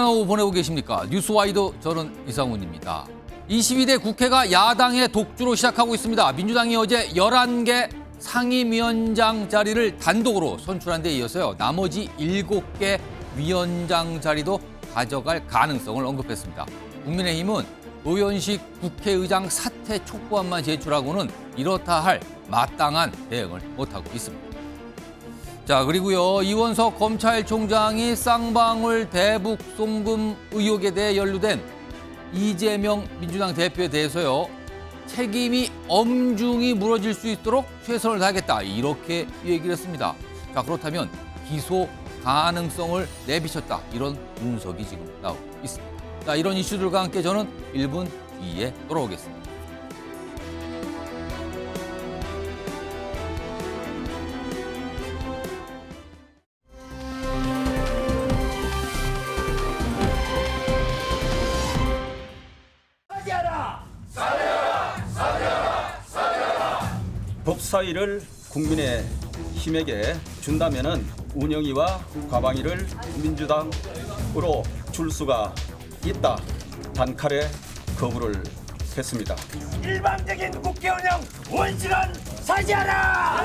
평안한 오후 보내고 계십니까? 뉴스와이드 저는 이상훈입니다. 22대 국회가 야당의 독주로 시작하고 있습니다. 민주당이 어제 11개 상임위원장 자리를 단독으로 선출한 데 이어서요. 나머지 7개 위원장 자리도 가져갈 가능성을 언급했습니다. 국민의힘은 노현식 국회의장 사퇴 촉구안만 제출하고는 이렇다 할 마땅한 대응을 못하고 있습니다. 자, 그리고요. 이원석 검찰총장이 쌍방울 대북 송금 의혹에 대해 연루된 이재명 민주당 대표에 대해서요. 책임이 엄중히 물어질 수 있도록 최선을 다하겠다. 이렇게 얘기를 했습니다. 자, 그렇다면 기소 가능성을 내비쳤다. 이런 분석이 지금 나오고 있습니다. 자, 이런 이슈들과 함께 저는 1분 뒤에 돌아오겠습니다. 법사위를 국민의힘에게 준다면은 운영위와 과방위를 민주당으로 줄 수가 있다. 단칼에 거부를 했습니다. 일방적인 국회 운영 원칙은 사죄하라!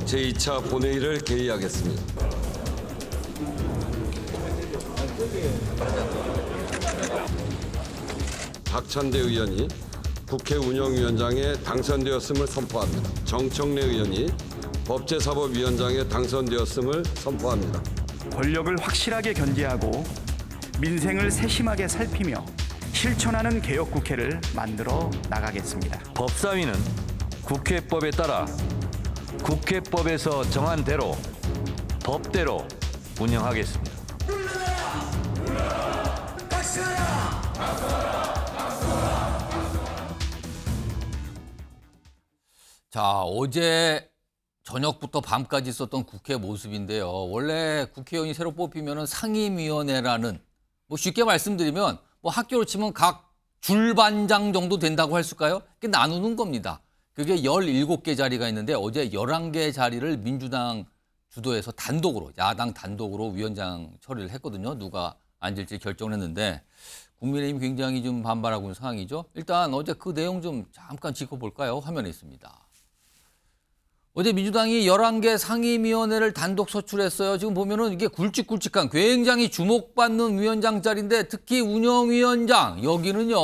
제2차 본회의를 개의하겠습니다. 박찬대 의원이 국회 운영위원장에 당선되었음을 선포합니다. 정청래 의원이 법제사법위원장에 당선되었음을 선포합니다. 권력을 확실하게 견제하고 민생을 세심하게 살피며 실천하는 개혁국회를 만들어 나가겠습니다. 법사위는 국회법에 따라 국회법에서 정한 대로 법대로 운영하겠습니다. 자, 어제 저녁부터 밤까지 있었던 국회 모습인데요. 원래 국회의원이 새로 뽑히면 상임위원회라는, 쉽게 말씀드리면 학교로 치면 각 줄반장 정도 된다고 할까요? 그게 나누는 겁니다. 그게 17개 자리가 있는데 어제 11개 자리를 민주당 주도해서 단독으로, 야당 단독으로 위원장 처리를 했거든요. 누가 앉을지 결정을 했는데 국민의힘 굉장히 좀 반발하고 있는 상황이죠. 일단 어제 그 내용 좀 잠깐 짚어볼까요? 화면에 있습니다. 어제 민주당이 11개 상임위원회를 단독 선출했어요. 지금 보면은 이게 굵직굵직한 굉장히 주목받는 위원장 자리인데 특히 운영위원장, 여기는요.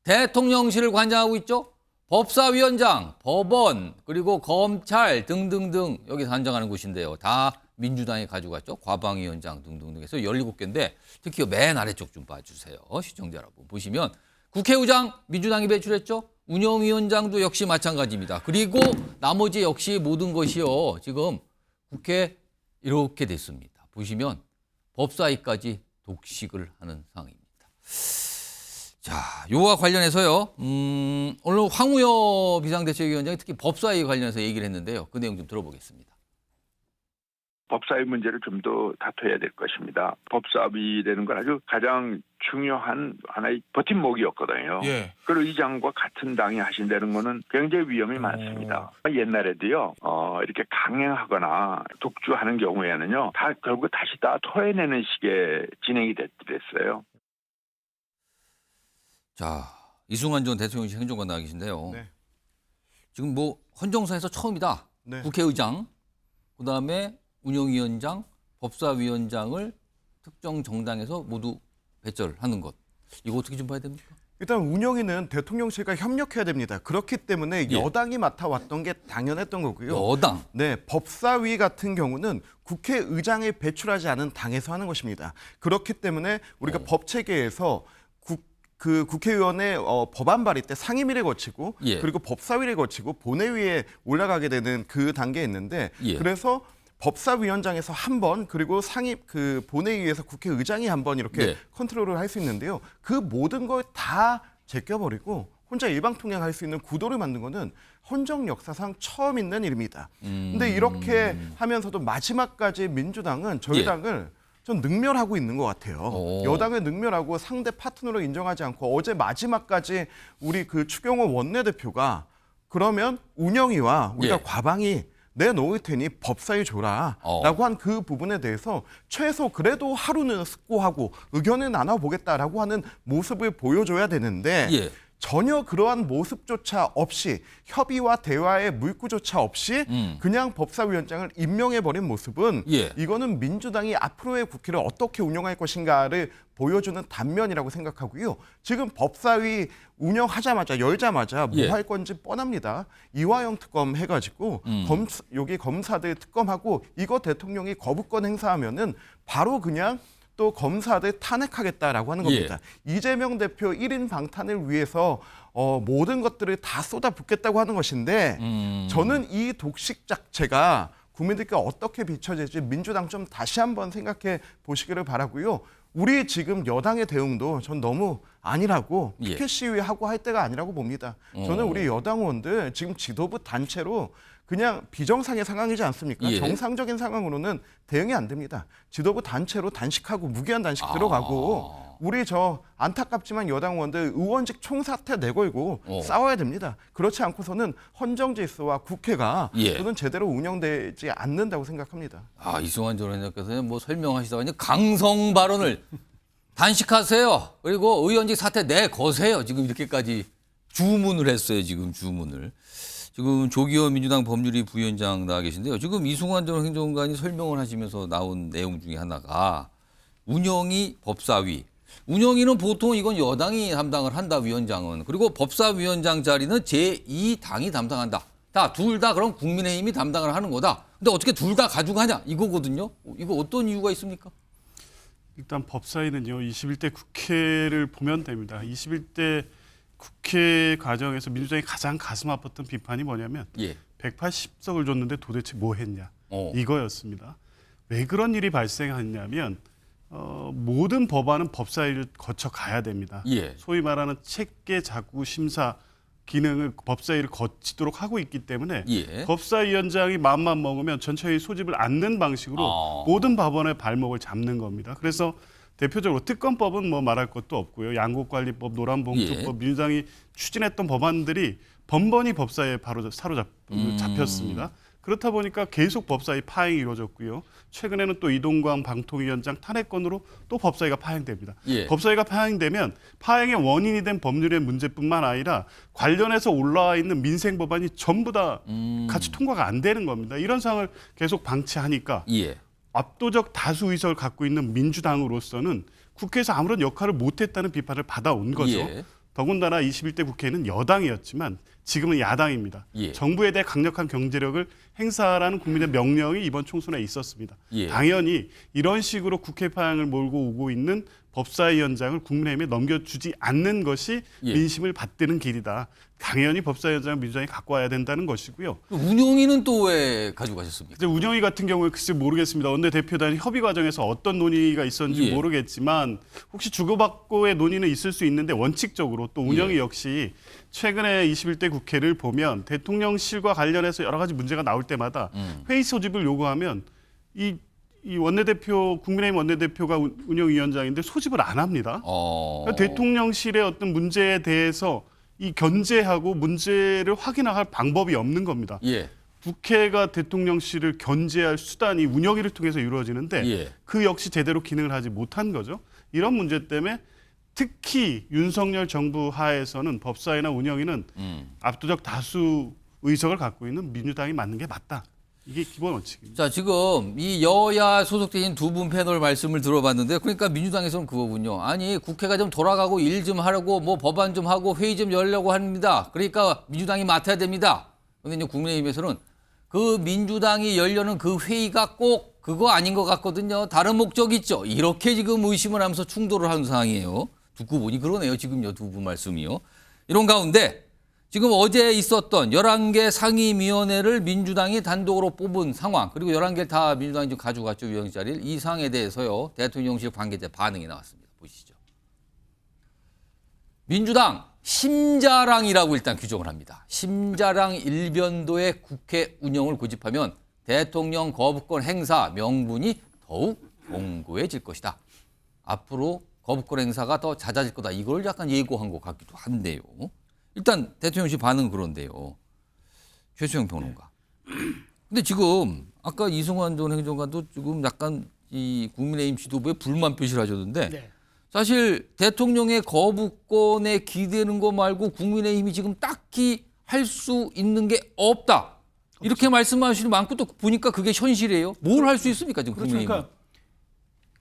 대통령실을 관장하고 있죠. 법사위원장, 법원, 그리고 검찰 등등등 여기 관장하는 곳인데요. 다 민주당이 가져갔죠. 과방위원장 등등등 해서 17개인데 특히 맨 아래쪽 좀 봐주세요. 시청자 여러분. 보시면 국회의장 민주당이 배출했죠. 운영위원장도 역시 마찬가지입니다. 그리고 나머지 역시 모든 것이요. 지금 국회 이렇게 됐습니다. 보시면 법사위까지 독식을 하는 상황입니다. 자, 요와 관련해서요. 오늘 황우여 비상대책위원장이 특히 법사위 관련해서 얘기를 했는데요. 그 내용 좀 들어보겠습니다. 법사위 문제를 좀 더 다퉈야 될 것입니다. 법사위라는 건 아주 가장 중요한 하나의 버팀목이었거든요. 예. 그리고 의장과 같은 당이 하신다는 거는 굉장히 위험이 많습니다. 옛날에도요, 이렇게 강행하거나 독주하는 경우에는요, 다 결국 다시 다 토해내는 식의 진행이 됐어요. 자, 이승만 전 대통령실 행정관 나와 계신데요. 네. 지금 헌정사에서 처음이다. 네. 국회의장, 그다음에 운영위원장, 법사위원장을 특정 정당에서 모두 배설을 하는 것. 이거 어떻게 좀 봐야 됩니까? 일단 운영위는 대통령실과 협력해야 됩니다. 그렇기 때문에 예. 여당이 맡아왔던 게 당연했던 거고요. 여당. 네, 법사위 같은 경우는 국회의장을 배출하지 않은 당에서 하는 것입니다. 그렇기 때문에 우리가 법체계에서 국회의원의 법안 발의 때 상임위를 거치고 예. 그리고 법사위를 거치고 본회의에 올라가게 되는 그 단계에 있는데 예. 그래서 법사위원장에서 한 번 그리고 본회의에서 국회의장이 한 번 이렇게 네. 컨트롤을 할 수 있는데요. 그 모든 걸 다 제껴버리고 혼자 일방통행할 수 있는 구도를 만든 거는 헌정 역사상 처음 있는 일입니다. 근데 이렇게 하면서도 마지막까지 민주당은 저희 예. 당을 좀 능멸하고 있는 것 같아요. 오. 여당을 능멸하고 상대 파트너로 인정하지 않고 어제 마지막까지 우리 추경호 원내대표가 그러면 운영위와 우리가 예. 과방위 내놓을 테니 법사위 줘라라고 한 그 부분에 대해서 최소 그래도 하루는 숙고하고 의견을 나눠보겠다라고 하는 모습을 보여줘야 되는데 예. 전혀 그러한 모습조차 없이 협의와 대화의 물꼬조차 없이 그냥 법사위원장을 임명해버린 모습은 예. 이거는 민주당이 앞으로의 국회를 어떻게 운영할 것인가를 보여주는 단면이라고 생각하고요. 지금 법사위 운영하자마자 열자마자 뭐 예. 할 건지 뻔합니다. 이화영 특검 해가지고 여기 검사들 특검하고 이거 대통령이 거부권 행사하면은 바로 그냥 또 검사들 탄핵하겠다라고 하는 겁니다. 이재명 대표 1인 방탄을 위해서 모든 것들을 다 쏟아붓겠다고 하는 것인데 저는 이 독식 자체가 국민들께 어떻게 비춰질지 민주당 좀 다시 한번 생각해 보시기를 바라고요. 우리 지금 여당의 대응도 전 너무 아니라고 피켓 시위하고 할 때가 아니라고 봅니다. 저는 우리 여당 의원들 지금 지도부 단체로 그냥 비정상의 상황이지 않습니까? 예. 정상적인 상황으로는 대응이 안 됩니다. 지도부 단체로 단식하고 무기한 단식 들어가고 우리 저 안타깝지만 여당 의원들 의원직 총사퇴 내걸고 싸워야 됩니다. 그렇지 않고서는 헌정질서와 국회가 저는 제대로 운영되지 않는다고 생각합니다. 이승환 전 원장께서는 뭐 설명하시다가 강성 발언을 단식하세요. 그리고 의원직 사퇴 내거세요. 지금 이렇게까지 주문을 했어요. 지금 주문을. 지금 조기현 민주당 법률위 부위원장 나와 계신데요. 지금 이승환 전 행정관이 설명을 하시면서 나온 내용 중에 하나가 운영위 법사위. 운영위는 보통 이건 여당이 담당을 한다, 위원장은. 그리고 법사위원장 자리는 제2당이 담당한다. 둘 다 그럼 국민의힘이 담당을 하는 거다. 근데 어떻게 둘 다 가져가냐? 이거거든요. 이거 어떤 이유가 있습니까? 일단 법사위는요. 21대 국회를 보면 됩니다. 21대 국회 과정에서 민주당이 가장 가슴 아팠던 비판이 뭐냐면 180석을 줬는데 도대체 뭐 했냐 이거였습니다. 왜 그런 일이 발생했냐면 모든 법안은 법사위를 거쳐 가야 됩니다. 소위 말하는 체계 자구 심사 기능을 법사위를 거치도록 하고 있기 때문에 법사위원장이 마음만 먹으면 전체의 소집을 않는 방식으로 모든 법안의 발목을 잡는 겁니다. 그래서 대표적으로 특검법은 뭐 말할 것도 없고요. 양곡관리법, 노란봉투법, 민주당이 추진했던 법안들이 번번이 법사위에 바로 잡혔습니다. 그렇다 보니까 계속 법사위 파행이 이루어졌고요. 최근에는 또 이동광 방통위원장 탄핵건으로 또 법사위가 파행됩니다. 법사위가 파행되면 파행의 원인이 된 법률의 문제뿐만 아니라 관련해서 올라와 있는 민생 법안이 전부 다 같이 통과가 안 되는 겁니다. 이런 상황을 계속 방치하니까 압도적 다수 의석을 갖고 있는 민주당으로서는 국회에서 아무런 역할을 못했다는 비판을 받아온 거죠. 더군다나 21대 국회는 여당이었지만 지금은 야당입니다. 정부에 대해 강력한 경제력을 행사하라는 국민의 명령이 이번 총선에 있었습니다. 당연히 이런 식으로 국회 파행을 몰고 오고 있는 법사위원장을 국민의힘에 넘겨주지 않는 것이 민심을 받드는 길이다. 당연히 법사위원장을 민주당이 갖고 와야 된다는 것이고요. 운영위는 또 왜 가져가셨습니까? 이제 운영위 같은 경우에 글쎄 모르겠습니다. 원내대표단 협의 과정에서 어떤 논의가 있었는지 모르겠지만 혹시 주고받고의 논의는 있을 수 있는데 원칙적으로 또 운영위 역시 최근에 21대 국회를 보면 대통령실과 관련해서 여러 가지 문제가 나올 때마다 회의 소집을 요구하면 이 원내대표, 국민의힘 원내대표가 운영위원장인데 소집을 안 합니다. 그러니까 대통령실의 어떤 문제에 대해서 이 견제하고 문제를 확인할 방법이 없는 겁니다. 국회가 대통령실을 견제할 수단이 운영위를 통해서 이루어지는데 그 역시 제대로 기능을 하지 못한 거죠. 이런 문제 때문에 특히 윤석열 정부 하에서는 법사위나 운영위는 압도적 다수 의석을 갖고 있는 민주당이 맞는 게 맞다. 이게 기본 원칙입니다. 자, 지금 이 여야 소속된 두 분 패널 말씀을 들어봤는데 그러니까 민주당에서는 그거군요. 아니 국회가 좀 돌아가고 일 좀 하려고 뭐 법안 좀 하고 회의 좀 열려고 합니다. 그러니까 민주당이 맡아야 됩니다. 그런데 이제 국민의힘에서는 그 민주당이 열려는 그 회의가 꼭 그거 아닌 것 같거든요. 다른 목적이 있죠. 이렇게 지금 의심을 하면서 충돌을 하는 상황이에요. 듣고 보니 그러네요. 지금요 두 분 말씀이요. 이런 가운데 지금 어제 있었던 11개 상임위원회를 민주당이 단독으로 뽑은 상황, 그리고 11개를 다 민주당이 좀 가져갔죠, 위원장 자리를. 이 상황에 대해서요, 대통령실 관계자 반응이 나왔습니다. 보시죠. 민주당 심자랑이라고 일단 규정을 합니다. 심자랑 일변도의 국회 운영을 고집하면 대통령 거부권 행사 명분이 더욱 견고해질 것이다. 앞으로 거부권 행사가 더 잦아질 거다. 이걸 약간 예고한 것 같기도 한데요. 일단 대통령실 반응은 그런데요. 최수영 평론가. 근데 지금 아까 이승환 전 행정관도 지금 약간 이 국민의힘 지도부에 불만 표시를 하셨는데 네. 사실 대통령의 거부권에 기대는 거 말고 국민의힘이 지금 딱히 할 수 있는 게 없다. 이렇게 말씀하시는 많고 또 보니까 그게 현실이에요. 뭘 할 수 있습니까 지금 국민의힘? 그러니까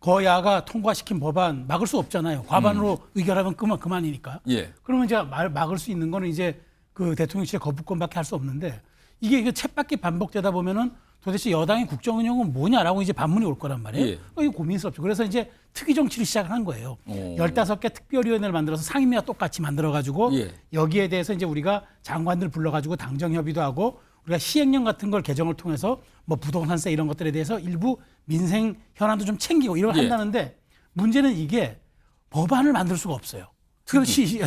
거야가 통과시킨 법안 막을 수 없잖아요. 과반으로 의결하면 그만이니까. 예. 그러면 이제 막을 수 있는 거는 이제 그 대통령실의 거부권밖에 할 수 없는데 이게 쳇바퀴 반복되다 보면은 도대체 여당의 국정 운영은 뭐냐라고 이제 반문이 올 거란 말이에요. 예. 이거 고민스럽죠. 그래서 이제 특위 정치를 시작한 거예요. 15개 특별위원회를 만들어서 상임위와 똑같이 만들어가지고 예. 여기에 대해서 이제 우리가 장관들 불러가지고 당정 협의도 하고 우리가 시행령 같은 걸 개정을 통해서 뭐 부동산세 이런 것들에 대해서 일부 민생 현안도 좀 챙기고 이런 걸 예. 한다는데 문제는 이게 법안을 만들 수가 없어요.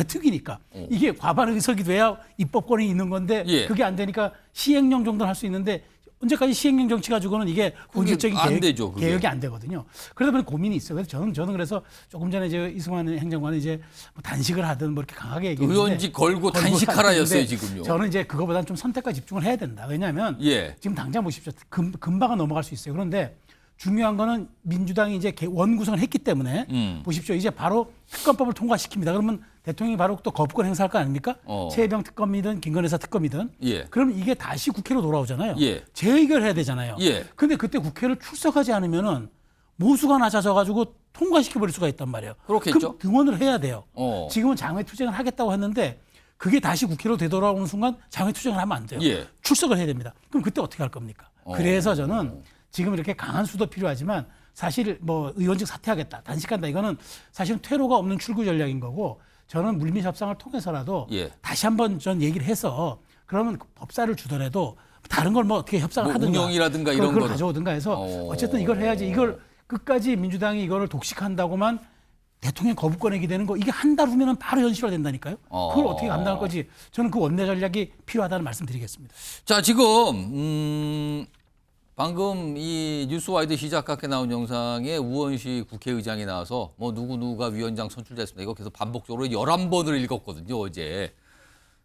특위니까. 이게 과반 의석이 돼야 입법권이 있는 건데 예. 그게 안 되니까 시행령 정도는 할 수 있는데 언제까지 시행령 정치 가지고는 이게 본질적인 안 되죠, 그게. 개혁이 안 되거든요. 그러다 보니 고민이 있어요. 그래서 저는 그래서 조금 전에 이제 이승환 행정관은 이제 뭐 단식을 하든 뭐 이렇게 강하게 얘기했는데 의원직 걸고 단식하라였어요 지금요. 저는 이제 그거보다는 좀 선택과 집중을 해야 된다. 왜냐하면 예. 지금 당장 보십시오. 금방은 넘어갈 수 있어요. 그런데 중요한 거는 민주당이 이제 원구성을 했기 때문에 보십시오. 이제 바로 특검법을 통과시킵니다. 그러면 대통령이 바로 또 거부권 행사할 거 아닙니까? 최혜병 특검이든 김건희 특검이든. 예. 그럼 이게 다시 국회로 돌아오잖아요. 예. 재의결해야 되잖아요. 예. 근데 그때 국회를 출석하지 않으면은 모수가 낮아져가지고 통과시켜버릴 수가 있단 말이에요. 그렇겠죠. 그럼 등원을 해야 돼요. 어. 지금은 장외투쟁을 하겠다고 했는데 그게 다시 국회로 되돌아오는 순간 장외투쟁을 하면 안 돼요. 예. 출석을 해야 됩니다. 그럼 그때 어떻게 할 겁니까? 그래서 저는 지금 이렇게 강한 수도 필요하지만 사실 뭐 의원직 사퇴하겠다, 단식한다 이거는 사실은 퇴로가 없는 출구 전략인 거고 저는 물밑 협상을 통해서라도 예. 다시 한번 전 얘기를 해서 그러면 법사를 주더라도 다른 걸 뭐 어떻게 협상을 뭐 하든가 운영이라든가 이런 그걸 거를. 가져오든가 해서 어쨌든 이걸 해야지 이걸 끝까지 민주당이 이거를 독식한다고만 대통령 거부권에 기대는 거 이게 한 달 후면은 바로 현실화된다니까요. 그걸 어떻게 감당할 거지? 저는 그 원내 전략이 필요하다는 말씀드리겠습니다. 자 지금 방금 이 뉴스와이드 시작학에 나온 영상에 우원식 국회의장이 나와서 뭐 누구누가 위원장 선출됐습니다. 이거 계속 반복적으로 11번을 읽었거든요, 어제.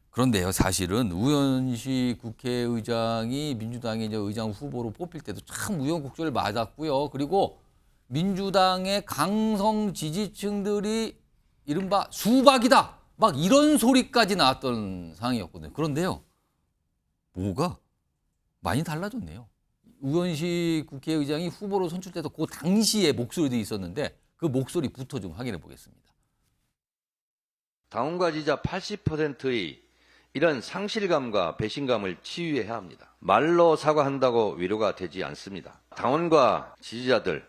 그런데요, 사실은 우원식 국회의장이 민주당의 이제 의장 후보로 뽑힐 때도 참 우여곡절을 맞았고요. 그리고 민주당의 강성 지지층들이 이른바 수박이다. 막 이런 소리까지 나왔던 상황이었거든요. 그런데요, 뭐가 많이 달라졌네요. 우원식 국회의장이 후보로 선출돼서 그 당시에 목소리도 있었는데 그 목소리부터 좀 확인해 보겠습니다. 당원과 지지자 80%의 이런 상실감과 배신감을 치유해야 합니다. 말로 사과한다고 위로가 되지 않습니다. 당원과 지지자들은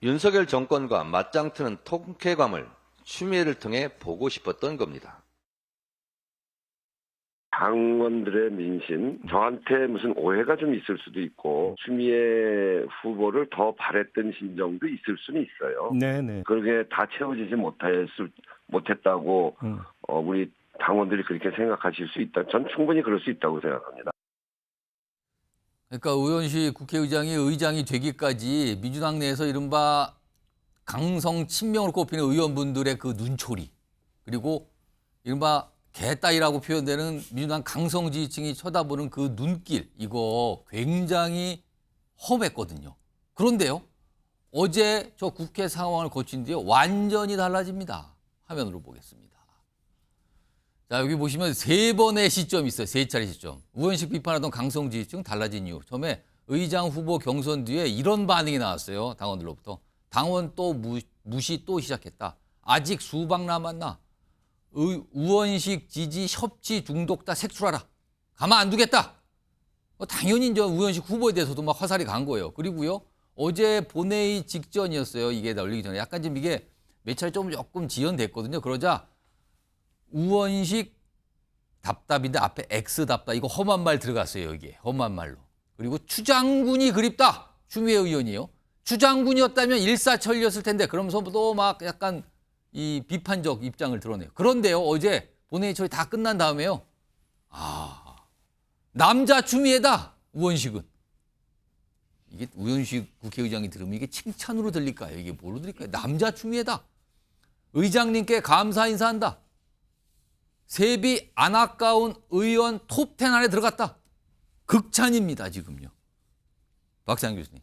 윤석열 정권과 맞짱 트는 통쾌감을 추미애를 통해 보고 싶었던 겁니다. 당원들의 민심, 저한테 무슨 오해가 좀 있을 수도 있고 추미애 후보를 더 바랬던 심정도 있을 수는 있어요. 네네. 그게 다 채워지지 못했다고 우리 당원들이 그렇게 생각하실 수 있다. 전 충분히 그럴 수 있다고 생각합니다. 그러니까 우원식 국회의장이 의장이 되기까지 민주당 내에서 이른바 강성 친명으로 꼽히는 의원분들의 그 눈초리 그리고 이른바 개따위라고 표현되는 민주당 강성 지지층이 쳐다보는 그 눈길 이거 굉장히 험했거든요. 그런데요. 어제 저 국회 상황을 거친 뒤에 완전히 달라집니다. 화면으로 보겠습니다. 자 여기 보시면 세 번의 시점이 있어요. 세 차례 시점. 우원식 비판하던 강성 지지층 달라진 이유. 처음에 의장 후보 경선 뒤에 이런 반응이 나왔어요. 당원들로부터. 당원 또 무시 또 시작했다. 아직 수박 남았나. 우원식 지지 협치 중독다 색출하라. 가만 안 두겠다. 당연히 이제 우원식 후보에 대해서도 막 화살이 간 거예요. 그리고요. 어제 본회의 직전이었어요. 이게 열리기 전에. 약간 좀 이게 몇 차례 조금 지연됐거든요. 그러자 우원식 답답인데 앞에 X 답답. 이거 험한 말 들어갔어요. 여기에. 험한 말로. 그리고 추장군이 그립다. 추미애 의원이요. 추장군이었다면 일사천리였을 텐데 그러면서 또 막 약간 이 비판적 입장을 드러내요. 그런데요. 어제 본회의 처리 다 끝난 다음에요. 남자 추미애다. 우원식은. 이게 우원식 국회의장이 들으면 이게 칭찬으로 들릴까요? 이게 뭐로 들릴까요? 남자 추미애다. 의장님께 감사 인사한다. 세비 안 아까운 의원 톱10 안에 들어갔다. 극찬입니다, 지금요. 박찬 교수님.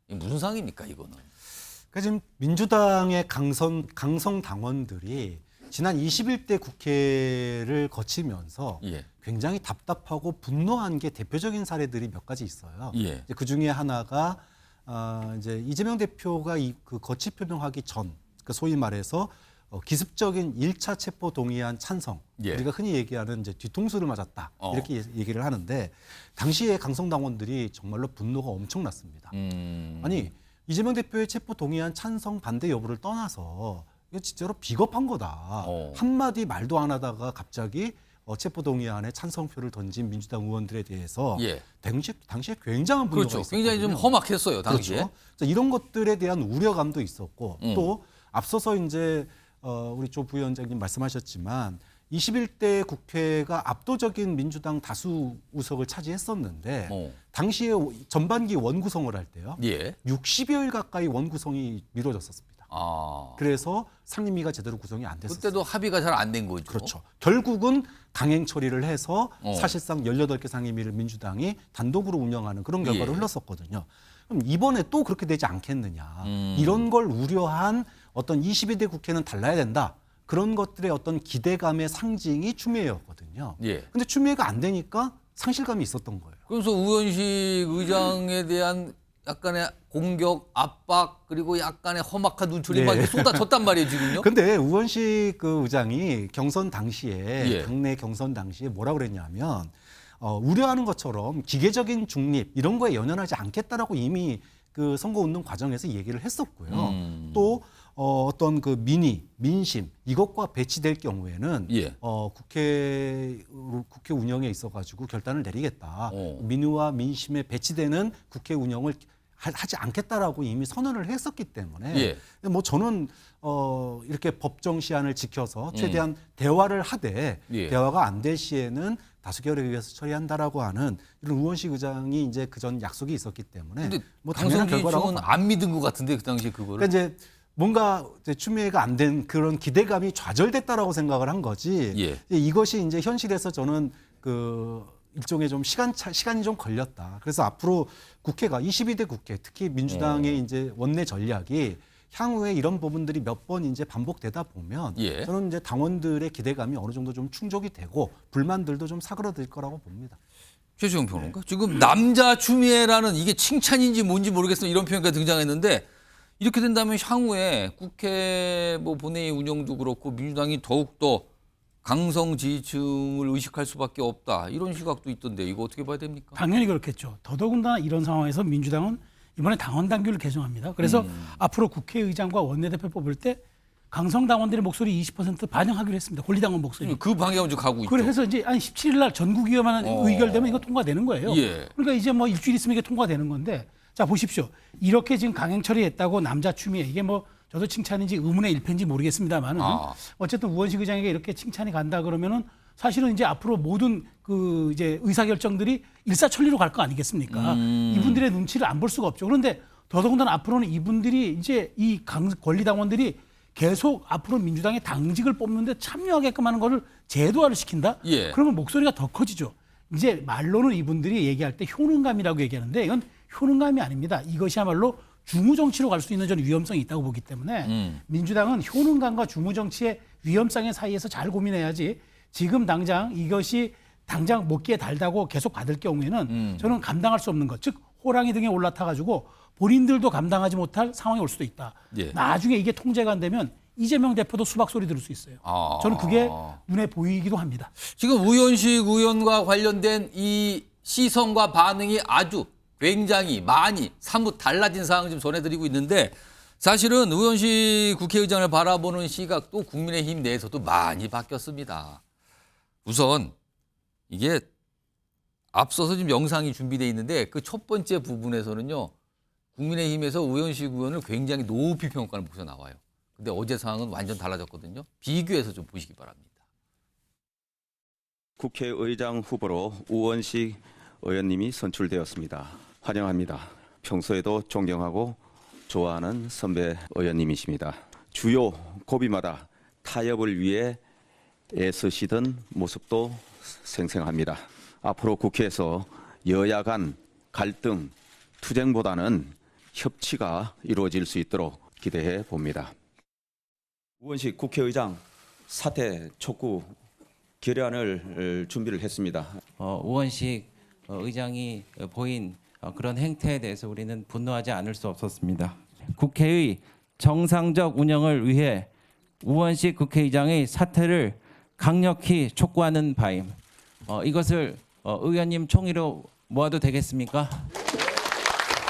이게 무슨 상황입니까, 이거는? 그러니까 지금 민주당의 강성 당원들이 지난 21대 국회를 거치면서 굉장히 답답하고 분노한 게 대표적인 사례들이 몇 가지 있어요. 그 중에 하나가 이제 이재명 대표가 그 거취 표명하기 전, 그 소위 말해서 기습적인 1차 체포 동의안 찬성, 우리가 흔히 얘기하는 이제 뒤통수를 맞았다 이렇게 얘기를 하는데 당시에 강성 당원들이 정말로 분노가 엄청났습니다. 아니 이재명 대표의 체포 동의안 찬성 반대 여부를 떠나서 이거 진짜로 비겁한 거다. 한마디 말도 안 하다가 갑자기 체포 동의안에 찬성표를 던진 민주당 의원들에 대해서 당시에 굉장한 분노가 그렇죠. 있었거든요. 굉장히 좀 험악했어요, 당시에. 그렇죠. 이런 것들에 대한 우려감도 있었고 또 앞서서 이제 우리 조 부위원장님 말씀하셨지만 21대 국회가 압도적인 민주당 다수 의석을 차지했었는데 당시에 전반기 원구성을 할 때요. 60여일 가까이 원구성이 미뤄졌었습니다. 그래서 상임위가 제대로 구성이 안 됐었어요. 그때도 합의가 잘 안 된 거죠. 그렇죠. 결국은 강행 처리를 해서 사실상 18개 상임위를 민주당이 단독으로 운영하는 그런 결과를 흘렀었거든요. 그럼 이번에 또 그렇게 되지 않겠느냐. 이런 걸 우려한 어떤 22대 국회는 달라야 된다. 그런 것들의 어떤 기대감의 상징이 추미애였거든요. 근데 추미애가 안 되니까 상실감이 있었던 거예요. 그래서 우현식 의장에 대한 약간의 공격, 압박, 그리고 약간의 험악한 눈초리 막 쏟아졌단 말이에요, 지금요? 근데 우현식 그 의장이 경선 당시에, 당내 경선 당시에 뭐라고 그랬냐면, 우려하는 것처럼 기계적인 중립, 이런 거에 연연하지 않겠다라고 이미 그 선거운동 과정에서 얘기를 했었고요. 또, 어떤 그 민심, 이것과 배치될 경우에는 국회 운영에 있어가지고 결단을 내리겠다. 민의와 민심에 배치되는 국회 운영을 하지 않겠다라고 이미 선언을 했었기 때문에 뭐 저는 이렇게 법정 시한을 지켜서 최대한 대화를 하되 대화가 안 될 시에는 다수결에 의해서 처리한다라고 하는 이런 우원식 의장이 이제 그전 약속이 있었기 때문에 뭐 당연한 결과라고 안 믿은 것 같은데 그 당시에 그거를. 그러니까 이제 뭔가 추미애가 안 된 그런 기대감이 좌절됐다라고 생각을 한 거지. 이것이 이제 현실에서 저는 그 일종의 좀 시간이 좀 걸렸다. 그래서 앞으로 국회가 22대 국회, 특히 민주당의 이제 원내 전략이 향후에 이런 부분들이 몇 번 이제 반복되다 보면 저는 이제 당원들의 기대감이 어느 정도 좀 충족이 되고 불만들도 좀 사그러들 거라고 봅니다. 최시영 평론가. 지금 남자 추미애라는 이게 칭찬인지 뭔지 모르겠어 이런 표현가 등장했는데 이렇게 된다면 향후에 국회 뭐 본회의 운영도 그렇고 민주당이 더욱더 강성 지지층을 의식할 수밖에 없다. 이런 시각도 있던데 이거 어떻게 봐야 됩니까? 당연히 그렇겠죠. 더더군다나 이런 상황에서 민주당은 이번에 당원 당규를 개정합니다. 그래서 앞으로 국회의장과 원내대표 뽑을 때 강성 당원들의 목소리 20% 반영하기로 했습니다. 권리당원 목소리. 그 방향으로 지금 가고 있죠. 그래서 이제 한 17일 날 전국위원회만 의결되면 이거 통과되는 거예요. 그러니까 이제 뭐 일주일 있으면 이게 통과되는 건데 자 보십시오. 이렇게 지금 강행 처리했다고 남자 추미애 이게 뭐 저도 칭찬인지 의문의 일패인지 모르겠습니다만은 어쨌든 우원식 의장에게 이렇게 칭찬이 간다 그러면은 사실은 이제 앞으로 모든 그 이제 의사결정들이 일사천리로 갈 거 아니겠습니까? 이분들의 눈치를 안 볼 수가 없죠. 그런데 더더군다나 앞으로는 이분들이 이제 이 권리당원들이 계속 앞으로 민주당의 당직을 뽑는데 참여하게끔 하는 거를 제도화를 시킨다? 그러면 목소리가 더 커지죠. 이제 말로는 이분들이 얘기할 때 효능감이라고 얘기하는데 이건 효능감이 아닙니다. 이것이야말로 중우정치로 갈 수 있는 저는 위험성이 있다고 보기 때문에 민주당은 효능감과 중우정치의 위험성의 사이에서 잘 고민해야지 지금 당장 이것이 당장 먹기에 달다고 계속 받을 경우에는 저는 감당할 수 없는 것, 즉 호랑이 등에 올라타가지고 본인들도 감당하지 못할 상황이 올 수도 있다. 나중에 이게 통제가 안 되면 이재명 대표도 수박 소리 들을 수 있어요. 저는 그게 눈에 보이기도 합니다. 지금 우현식 의원과 관련된 이 시선과 반응이 아주 굉장히 많이 사뭇 달라진 상황을 좀 전해드리고 있는데 사실은 우현식 국회의장을 바라보는 시각도 국민의힘 내에서도 많이 바뀌었습니다. 우선 이게 앞서서 지금 영상이 준비되어 있는데 그 첫 번째 부분에서는요. 국민의힘에서 우현식 의원을 굉장히 높이 평가하는 모습이 나와요. 근데 어제 상황은 완전 달라졌거든요. 비교해서 좀 보시기 바랍니다. 국회의장 후보로 우원식 의원님이 선출되었습니다. 환영합니다. 평소에도 존경하고 좋아하는 선배 의원님이십니다. 주요 고비마다 타협을 위해 애쓰시던 모습도 생생합니다. 앞으로 국회에서 여야 간 갈등, 투쟁보다는 협치가 이루어질 수 있도록 기대해 봅니다. 우원식 국회의장 사퇴 촉구 결의안을 준비를 했습니다. 우원식 의장이 보인 그런 행태에 대해서 우리는 분노하지 않을 수 없었습니다. 국회의 정상적 운영을 위해 우원식 국회의장의 사퇴를 강력히 촉구하는 바임. 이것을 의원님 총의로 모아도 되겠습니까?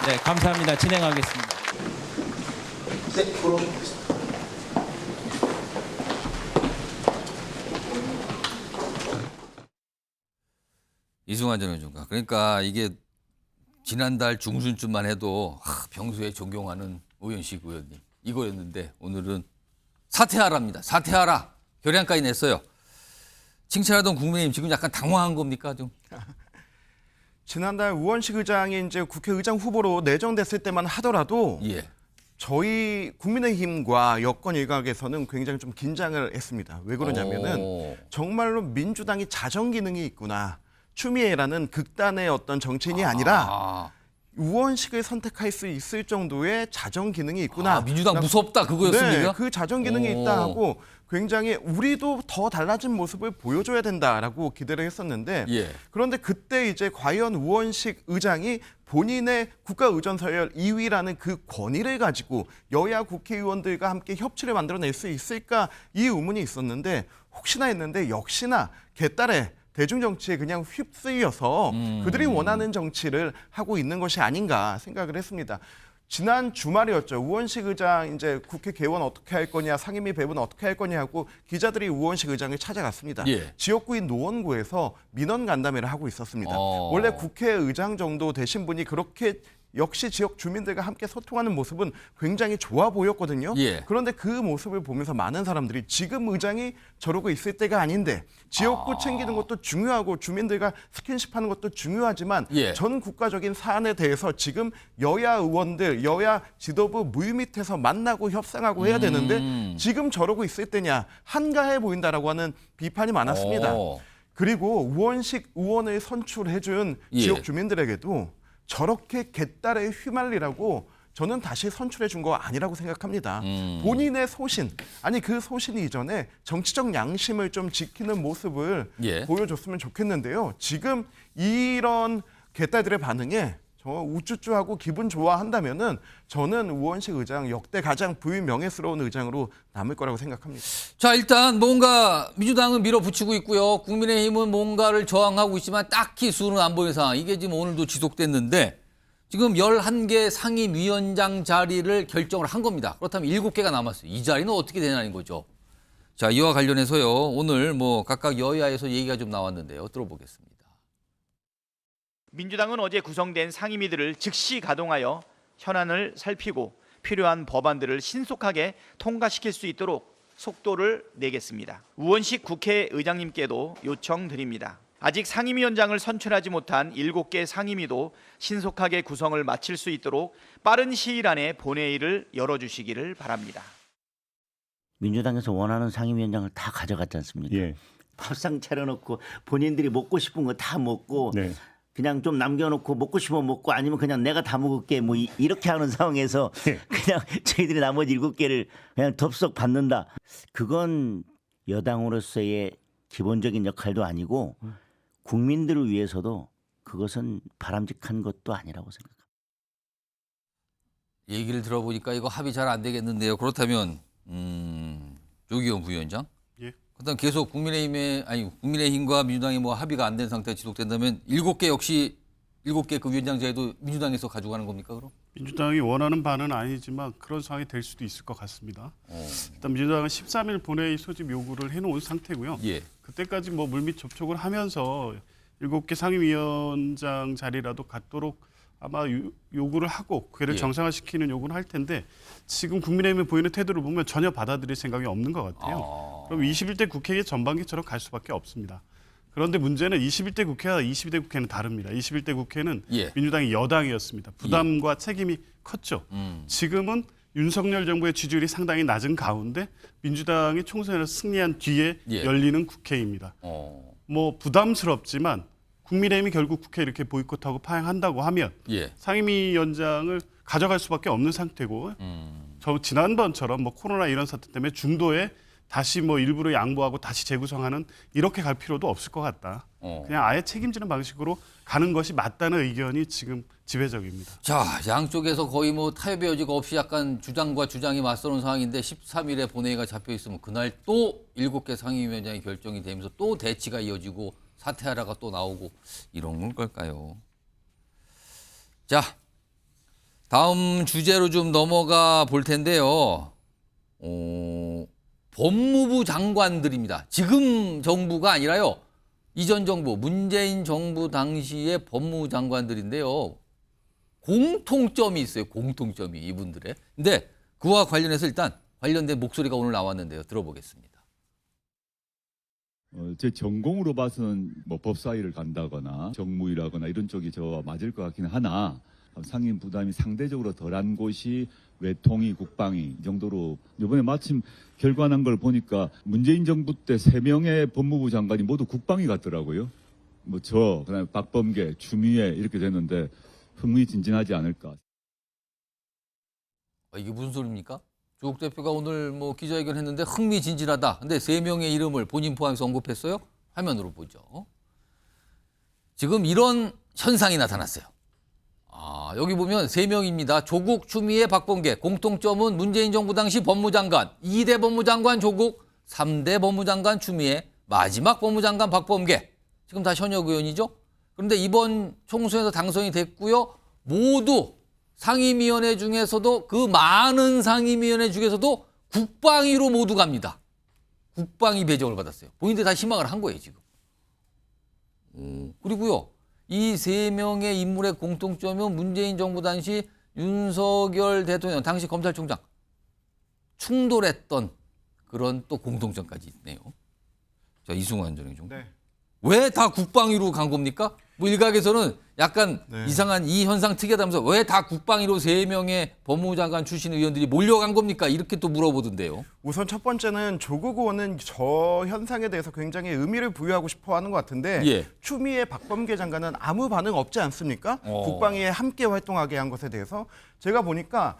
네, 감사합니다. 진행하겠습니다. 이승환 전 의원과 그러니까 이게 지난달 중순쯤만 해도 평소에 존경하는 우원식 의원님 이거였는데 오늘은 사퇴하라입니다. 사퇴하라. 결의안까지 냈어요. 칭찬하던 국민의힘 지금 약간 당황한 겁니까 좀? 지난달 우원식 의장이 이제 국회의장 후보로 내정됐을 때만 하더라도 저희 국민의힘과 여권 일각에서는 굉장히 좀 긴장을 했습니다. 왜 그러냐면은 정말로 민주당이 자정 기능이 있구나. 추미애라는 극단의 어떤 정치인이 아니라 우원식을 선택할 수 있을 정도의 자정 기능이 있구나. 민주당 무섭다 그거였습니까? 네, 그 자정 기능이 있다 하고 굉장히 우리도 더 달라진 모습을 보여줘야 된다라고 기대를 했었는데 그런데 그때 이제 과연 우원식 의장이 본인의 국가의전서열 2위라는 그 권위를 가지고 여야 국회의원들과 함께 협치를 만들어낼 수 있을까 이 의문이 있었는데 혹시나 했는데 역시나 개딸에 대중정치에 그냥 휩쓸려서 그들이 원하는 정치를 하고 있는 것이 아닌가 생각을 했습니다. 지난 주말이었죠. 우원식 의장 이제 국회 개원 어떻게 할 거냐, 상임위 배분 어떻게 할 거냐 하고 기자들이 우원식 의장을 찾아갔습니다. 지역구인 노원구에서 민원 간담회를 하고 있었습니다. 원래 국회의장 정도 되신 분이 그렇게 역시 지역 주민들과 함께 소통하는 모습은 굉장히 좋아 보였거든요. 그런데 그 모습을 보면서 많은 사람들이 지금 의장이 저러고 있을 때가 아닌데 지역구 챙기는 것도 중요하고 주민들과 스킨십하는 것도 중요하지만 전 국가적인 사안에 대해서 지금 여야 의원들, 여야 지도부 물밑에서 만나고 협상하고 해야 되는데 지금 저러고 있을 때냐 한가해 보인다라고 하는 비판이 많았습니다. 그리고 우원식 의원을 선출해준 지역 주민들에게도 저렇게 개딸에 휘말리라고 저는 다시 선출해 준 거 아니라고 생각합니다. 본인의 소신, 아니 그 소신 이전에 정치적 양심을 좀 지키는 모습을 보여줬으면 좋겠는데요. 지금 이런 개딸들의 반응에 정말 우쭈쭈하고 기분 좋아한다면은 저는 우원식 의장 역대 가장 불명예스러운 의장으로 남을 거라고 생각합니다. 자, 일단 뭔가 민주당은 밀어붙이고 있고요. 국민의힘은 뭔가를 저항하고 있지만 딱히 수는 안 보이는 상황. 이게 지금 오늘도 지속됐는데 지금 11개 상임위원장 자리를 결정을 한 겁니다. 그렇다면 7개가 남았어요. 이 자리는 어떻게 되냐는 거죠. 자, 이와 관련해서요. 오늘 뭐 각각 여야에서 얘기가 좀 나왔는데요. 들어보겠습니다. 민주당은 어제 구성된 상임위들을 즉시 가동하여 현안을 살피고 필요한 법안들을 신속하게 통과시킬 수 있도록 속도를 내겠습니다. 우원식 국회의장님께도 요청드립니다. 아직 상임위원장을 선출하지 못한 7개 상임위도 신속하게 구성을 마칠 수 있도록 빠른 시일 안에 본회의를 열어주시기를 바랍니다. 민주당에서 원하는 상임위원장을 다 가져갔지 않습니까? 밥상 차려놓고 본인들이 먹고 싶은 거 다 먹고 그냥 좀 남겨놓고 먹고 싶으면 먹고 아니면 그냥 내가 다 먹을게 뭐 이렇게 하는 상황에서 그냥 저희들이 나머지 7개를 그냥 덥석 받는다. 그건 여당으로서의 기본적인 역할도 아니고 국민들을 위해서도 그것은 바람직한 것도 아니라고 생각합니다. 얘기를 들어보니까 이거 합의 잘 안 되겠는데요. 그렇다면 조기현 부위원장? 그다음 계속 국민의힘과 민주당이 뭐 합의가 안 된 상태가 지속된다면 7개 역시 7개 그 위원장 제도 민주당에서 가져가는 겁니까 그럼? 민주당이 원하는 바는 아니지만 그런 상황이 될 수도 있을 것 같습니다. 일단 민주당은 13일 본회의 소집 요구를 해놓은 상태고요. 그때까지 뭐 물밑 접촉을 하면서 7개 상임위원장 자리라도 갖도록 아마 요구를 하고 그를 정상화시키는 요구는 할 텐데 지금 국민의힘이 보이는 태도를 보면 전혀 받아들일 생각이 없는 것 같아요. 그럼 21대 국회의 전반기처럼 갈 수밖에 없습니다. 그런데 문제는 21대 국회와 22대 국회는 다릅니다. 21대 국회는 민주당이 여당이었습니다. 부담과 책임이 컸죠. 지금은 윤석열 정부의 지지율이 상당히 낮은 가운데 민주당이 총선에서 승리한 뒤에 열리는 국회입니다. 뭐 부담스럽지만 국민의힘이 결국 국회 이렇게 보이콧하고 파행한다고 하면 상임위원장을 가져갈 수밖에 없는 상태고 저 지난번처럼 뭐 코로나 이런 사태 때문에 중도에 다시 뭐 일부러 양보하고 다시 재구성하는 이렇게 갈 필요도 없을 것 같다. 그냥 아예 책임지는 방식으로 가는 것이 맞다는 의견이 지금 지배적입니다. 자, 양쪽에서 거의 뭐 타협의 여지가 없이 약간 주장과 주장이 맞서는 상황인데 13일에 본회의가 잡혀 있으면 그날 또 7개 상임위원장이 결정이 되면서 또 대치가 이어지고 사퇴하라가 또 나오고 이런 걸까요? 자, 다음 주제로 좀 넘어가 볼 텐데요. 법무부 장관들입니다. 지금 정부가 아니라요. 이전 정부, 문재인 정부 당시의 법무부 장관들인데요. 공통점이 있어요. 공통점이 이분들의. 근데 그와 관련해서 일단 관련된 목소리가 오늘 나왔는데요. 들어보겠습니다. 제 전공으로 봐서는 뭐 법사위를 간다거나 정무위라거나 이런 쪽이 저 맞을 것 같기는 하나 상임 부담이 상대적으로 덜한 곳이 외통위, 국방위 이 정도로 이번에 마침 결과난 걸 보니까 문재인 정부 때 3명의 법무부 장관이 모두 국방위 같더라고요. 뭐 그다음에 박범계, 추미애 이렇게 됐는데 흥미진진하지 않을까. 이게 무슨 소리입니까? 조국 대표가 오늘 뭐 기자회견 했는데 흥미진진하다. 근데 3명의 이름을 본인 포함해서 언급했어요? 화면으로 보죠. 지금 이런 현상이 나타났어요. 여기 보면 3명입니다. 조국, 추미애, 박범계. 공통점은 문재인 정부 당시 법무장관, 2대 법무장관 조국, 3대 법무장관 추미애, 마지막 법무장관 박범계. 지금 다 현역 의원이죠. 그런데 이번 총선에서 당선이 됐고요. 모두 상임위원회 중에서도 그 많은 상임위원회 중에서도 국방위로 모두 갑니다. 국방위 배정을 받았어요. 본인들 다 희망을 한 거예요, 지금. 그리고요. 이 3명의 인물의 공통점은 문재인 정부 당시 윤석열 대통령, 당시 검찰총장 충돌했던 그런 또 공통점까지 있네요. 자, 이승환 전 의장. 왜 다 국방위로 간 겁니까? 뭐 일각에서는 약간 이상한 이 현상 특이하다면서 왜 다 국방위로 3명의 법무부 장관 출신 의원들이 몰려간 겁니까? 이렇게 또 물어보던데요. 우선 첫 번째는 조국 의원은 저 현상에 대해서 굉장히 의미를 부여하고 싶어 하는 것 같은데 추미애 박범계 장관은 아무 반응 없지 않습니까? 국방위에 함께 활동하게 한 것에 대해서 제가 보니까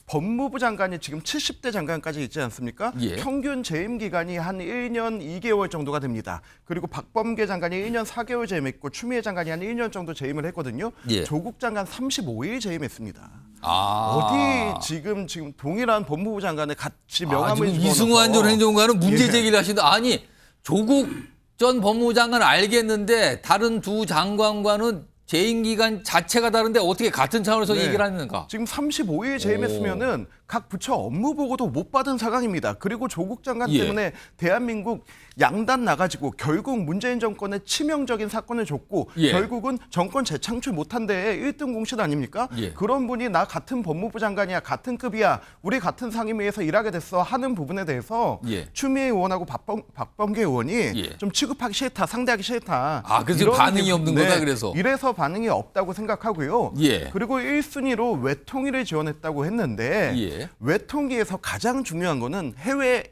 법무부 장관이 지금 70대 장관까지 있지 않습니까? 평균 재임 기간이 한 1년 2개월 정도가 됩니다. 그리고 박범계 장관이 1년 4개월 재임했고 추미애 장관이 한 1년 정도 재임을 했거든요. 조국 장관 35일 재임했습니다. 어디 지금 동일한 법무부 장관에 같이 명함을 지금 이승환 전 행정관은 문제 제기를 하신다. 아니, 조국 전 법무부 장관 알겠는데 다른 두 장관과는 재임 기간 자체가 다른데 어떻게 같은 차원에서 얘기를 하는가? 지금 35일 재임했으면은 각 부처 업무 보고도 못 받은 상황입니다. 그리고 조국 장관 때문에 대한민국 양단 나가지고 결국 문재인 정권에 치명적인 사건을 줬고 결국은 정권 재창출 못한 데에 1등 공신 아닙니까? 그런 분이 나 같은 법무부 장관이야, 같은 급이야, 우리 같은 상임위에서 일하게 됐어 하는 부분에 대해서 추미애 의원하고 박범계 의원이 좀 취급하기 싫다, 상대하기 싫다. 그래서 반응이 없는 거다 그래서. 이래서 반응이 없다고 생각하고요. 그리고 1순위로 외통위를 지원했다고 했는데 외통위에서 가장 중요한 거는 해외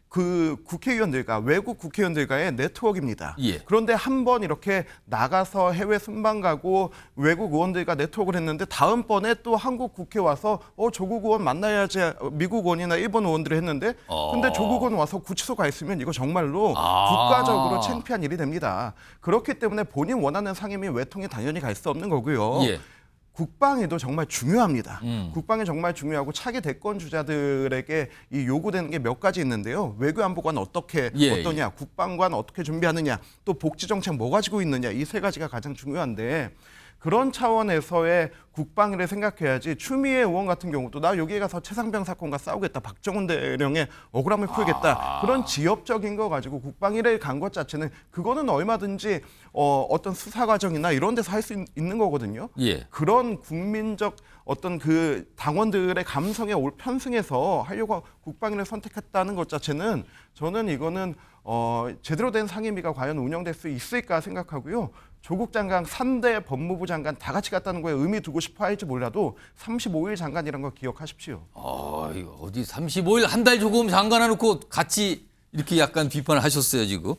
국회의원들과 외국 국회의원들과의 네트워크입니다. 그런데 한 번 이렇게 나가서 해외 순방 가고 외국 의원들과 네트워크를 했는데 다음번에 또 한국 국회 와서 조국 의원 만나야지 미국 의원이나 일본 의원들을 했는데 근데 조국 의원 와서 구치소 가 있으면 이거 정말로 국가적으로 창피한 일이 됩니다. 그렇기 때문에 본인 원하는 상임위 외통위 당연히 갈 수 없는 거고요. 국방위도 정말 중요합니다. 국방이 정말 중요하고 차기 대권 주자들에게 이 요구되는 게 몇 가지 있는데요. 외교안보관 어떠냐, 국방관 어떻게 준비하느냐, 또 복지정책 뭐 가지고 있느냐, 이 3가지가 가장 중요한데 그런 차원에서의 국방위를 생각해야지 추미애 의원 같은 경우도 나 여기에 가서 최상병 사건과 싸우겠다, 박정훈 대령의 억울함을 풀겠다, 그런 지역적인 거 가지고 국방위를 간 것 자체는 그거는 얼마든지 어떤 수사 과정이나 이런 데서 할 수 있는 거거든요. 그런 국민적 어떤 그 당원들의 감성에 편승해서 하려고 국방위를 선택했다는 것 자체는 저는 이거는 제대로 된 상임위가 과연 운영될 수 있을까 생각하고요. 조국 장관 3대 법무부 장관 다 같이 갔다는 거에 의미 두고 싶어 할지 몰라도 35일 장관이라는 거 기억하십시오. 이거 어디 35일 한 달 조금 장관 해놓고 같이 이렇게 약간 비판을 하셨어요, 지금.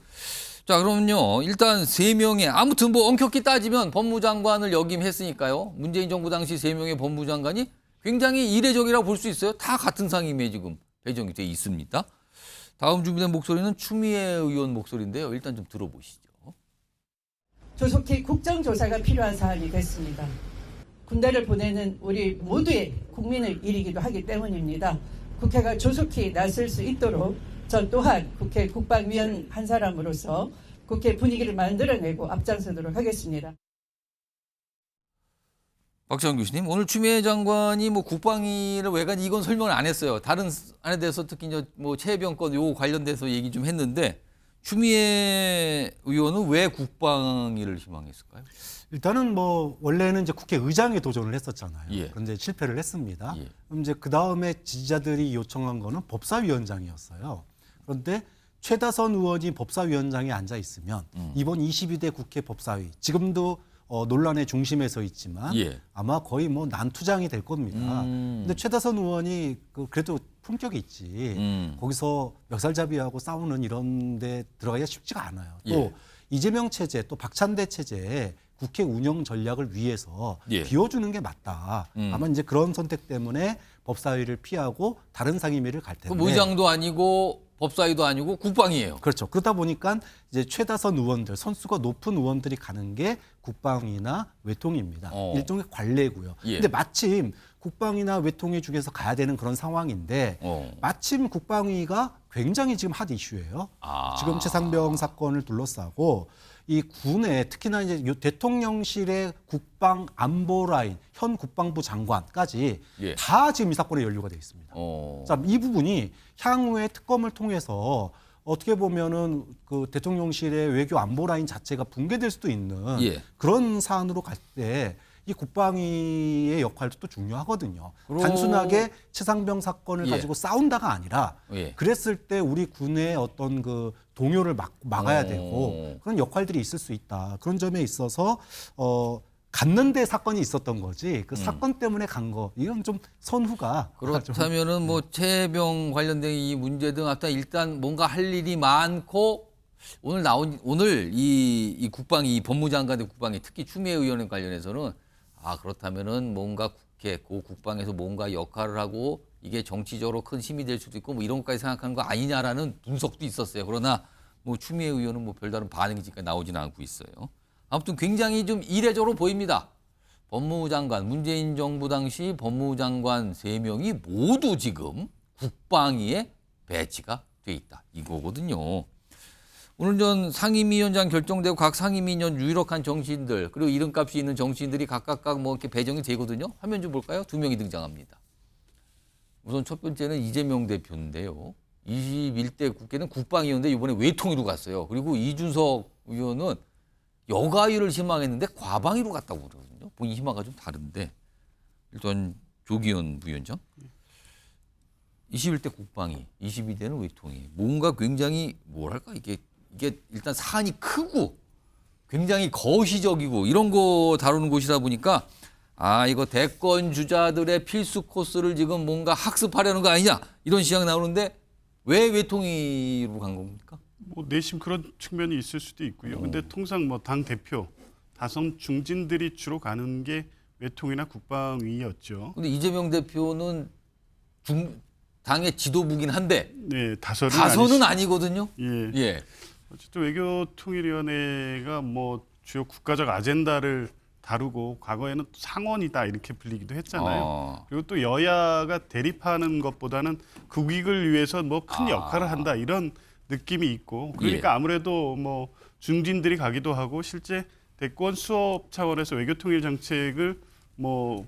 자, 그럼요. 일단 3명의 아무튼 뭐 엄격히 따지면 법무장관을 역임했으니까요. 문재인 정부 당시 3명의 법무장관이 굉장히 이례적이라고 볼 수 있어요. 다 같은 상임위에 지금 배정이 돼 있습니다. 다음 준비된 목소리는 추미애 의원 목소리인데요. 일단 좀 들어보시죠. 조속히 국정조사가 필요한 사안이 됐습니다. 군대를 보내는 우리 모두의 국민의 일이기도 하기 때문입니다. 국회가 조속히 나설 수 있도록 저 또한 국회 국방위원 한 사람으로서 국회 분위기를 만들어내고 앞장서도록 하겠습니다. 박지원 교수님, 오늘 추미애 장관이 뭐 국방위를 왜 가니 이건 설명을 안 했어요. 다른 안에 대해서 특히 이제 뭐 최혜병권 요 관련돼서 얘기 좀 했는데 추미애 의원은 왜 국방위를 희망했을까요? 일단은 뭐 원래는 이제 국회의장에 도전을 했었잖아요. 예. 그런데 실패를 했습니다. 예. 그럼 이제 그 다음에 지지자들이 요청한 거는 법사위원장이었어요. 그런데 최다선 의원이 법사위원장에 앉아 있으면 이번 22대 국회 법사위 지금도 논란의 중심에 서 있지만 예. 아마 거의 뭐 난투장이 될 겁니다. 근데 최다선 의원이 그래도 품격이 있지. 거기서 멱살잡이하고 싸우는 이런 데 들어가기가 쉽지가 않아요. 또 예. 이재명 체제 또 박찬대 체제에 국회 운영 전략을 위해서 예. 비워주는 게 맞다. 아마 이제 그런 선택 때문에 법사위를 피하고 다른 상임위를 갈 텐데. 그럼 의장도 아니고 법사위도 아니고 국방위예요. 그렇죠. 그러다 보니까 이제 최다선 의원들, 선수가 높은 의원들이 가는 게 국방위나 외통위입니다. 일종의 관례고요. 예. 근데 마침 국방위나 외통위 중에서 가야 되는 그런 상황인데 마침 국방위가 굉장히 지금 핫 이슈예요. 지금 최상병 사건을 둘러싸고 이 군에 특히나 이제 대통령실의 국방 안보 라인, 현 국방부 장관까지 예. 다 지금 이 사건에 연루가 돼 있습니다. 자, 이 부분이 향후에 특검을 통해서 어떻게 보면은 그 대통령실의 외교 안보 라인 자체가 붕괴될 수도 있는 예. 그런 사안으로 갈 때 이 국방위의 역할도 또 중요하거든요. 단순하게 최상병 사건을 예. 가지고 싸운다가 아니라 예. 그랬을 때 우리 군의 어떤 그 동요를 막아야 되고 그런 역할들이 있을 수 있다. 그런 점에 있어서 갔는데 사건이 있었던 거지 그 사건 때문에 간 거 이건 좀 선후가 그렇다면은 뭐 최혜병 관련된 이 문제 등 하여튼 일단 뭔가 할 일이 많고 오늘 이 국방위 법무장관의 국방위 특히 추미애 의원 관련해서는 그렇다면은 뭔가 국회 국방에서 뭔가 역할을 하고 이게 정치적으로 큰 힘이 될 수도 있고 뭐 이런 것까지 생각하는 거 아니냐라는 분석도 있었어요. 그러나 뭐 추미애 의원은 뭐 별다른 반응이 지금까지 나오지는 않고 있어요. 아무튼 굉장히 좀 이례적으로 보입니다. 법무장관, 문재인 정부 당시 법무장관 3명이 모두 지금 국방위에 배치가 돼 있다. 이거거든요. 오늘 전 상임위원장 결정되고 각 상임위원 유일한 정치인들 그리고 이름값이 있는 정치인들이 각각 뭐 이렇게 배정이 되거든요. 화면 좀 볼까요? 2명이 등장합니다. 우선 첫 번째는 이재명 대표인데요. 21대 국회는 국방위원데 이번에 외통위로 갔어요. 그리고 이준석 의원은 여가위를 희망했는데 과방위로 갔다고 그러거든요. 본인 희망과 좀 다른데 일단 조기현 부위원장 21대 국방위, 22대는 외통위. 뭔가 굉장히 뭐랄까 이게 일단 사안이 크고 굉장히 거시적이고 이런 거 다루는 곳이다 보니까 이거 대권 주자들의 필수 코스를 지금 뭔가 학습하려는 거 아니냐 이런 시각이 나오는데 왜 외통위로 간 겁니까? 뭐 내심 그런 측면이 있을 수도 있고요. 근데 통상 뭐 당 대표, 다선 중진들이 주로 가는 게 외통위나 국방위였죠. 근데 이재명 대표는 당의 지도부긴 한데 네, 다선은 아니거든요. 예. 어쨌든 외교통일위원회가 뭐 주요 국가적 아젠다를 다루고 과거에는 상원이다 이렇게 불리기도 했잖아요. 그리고 또 여야가 대립하는 것보다는 국익을 위해서 뭐 큰 역할을 한다 이런 느낌이 있고 그러니까 아무래도 뭐 중진들이 가기도 하고 실제 대권 수업 차원에서 외교통일 정책을 뭐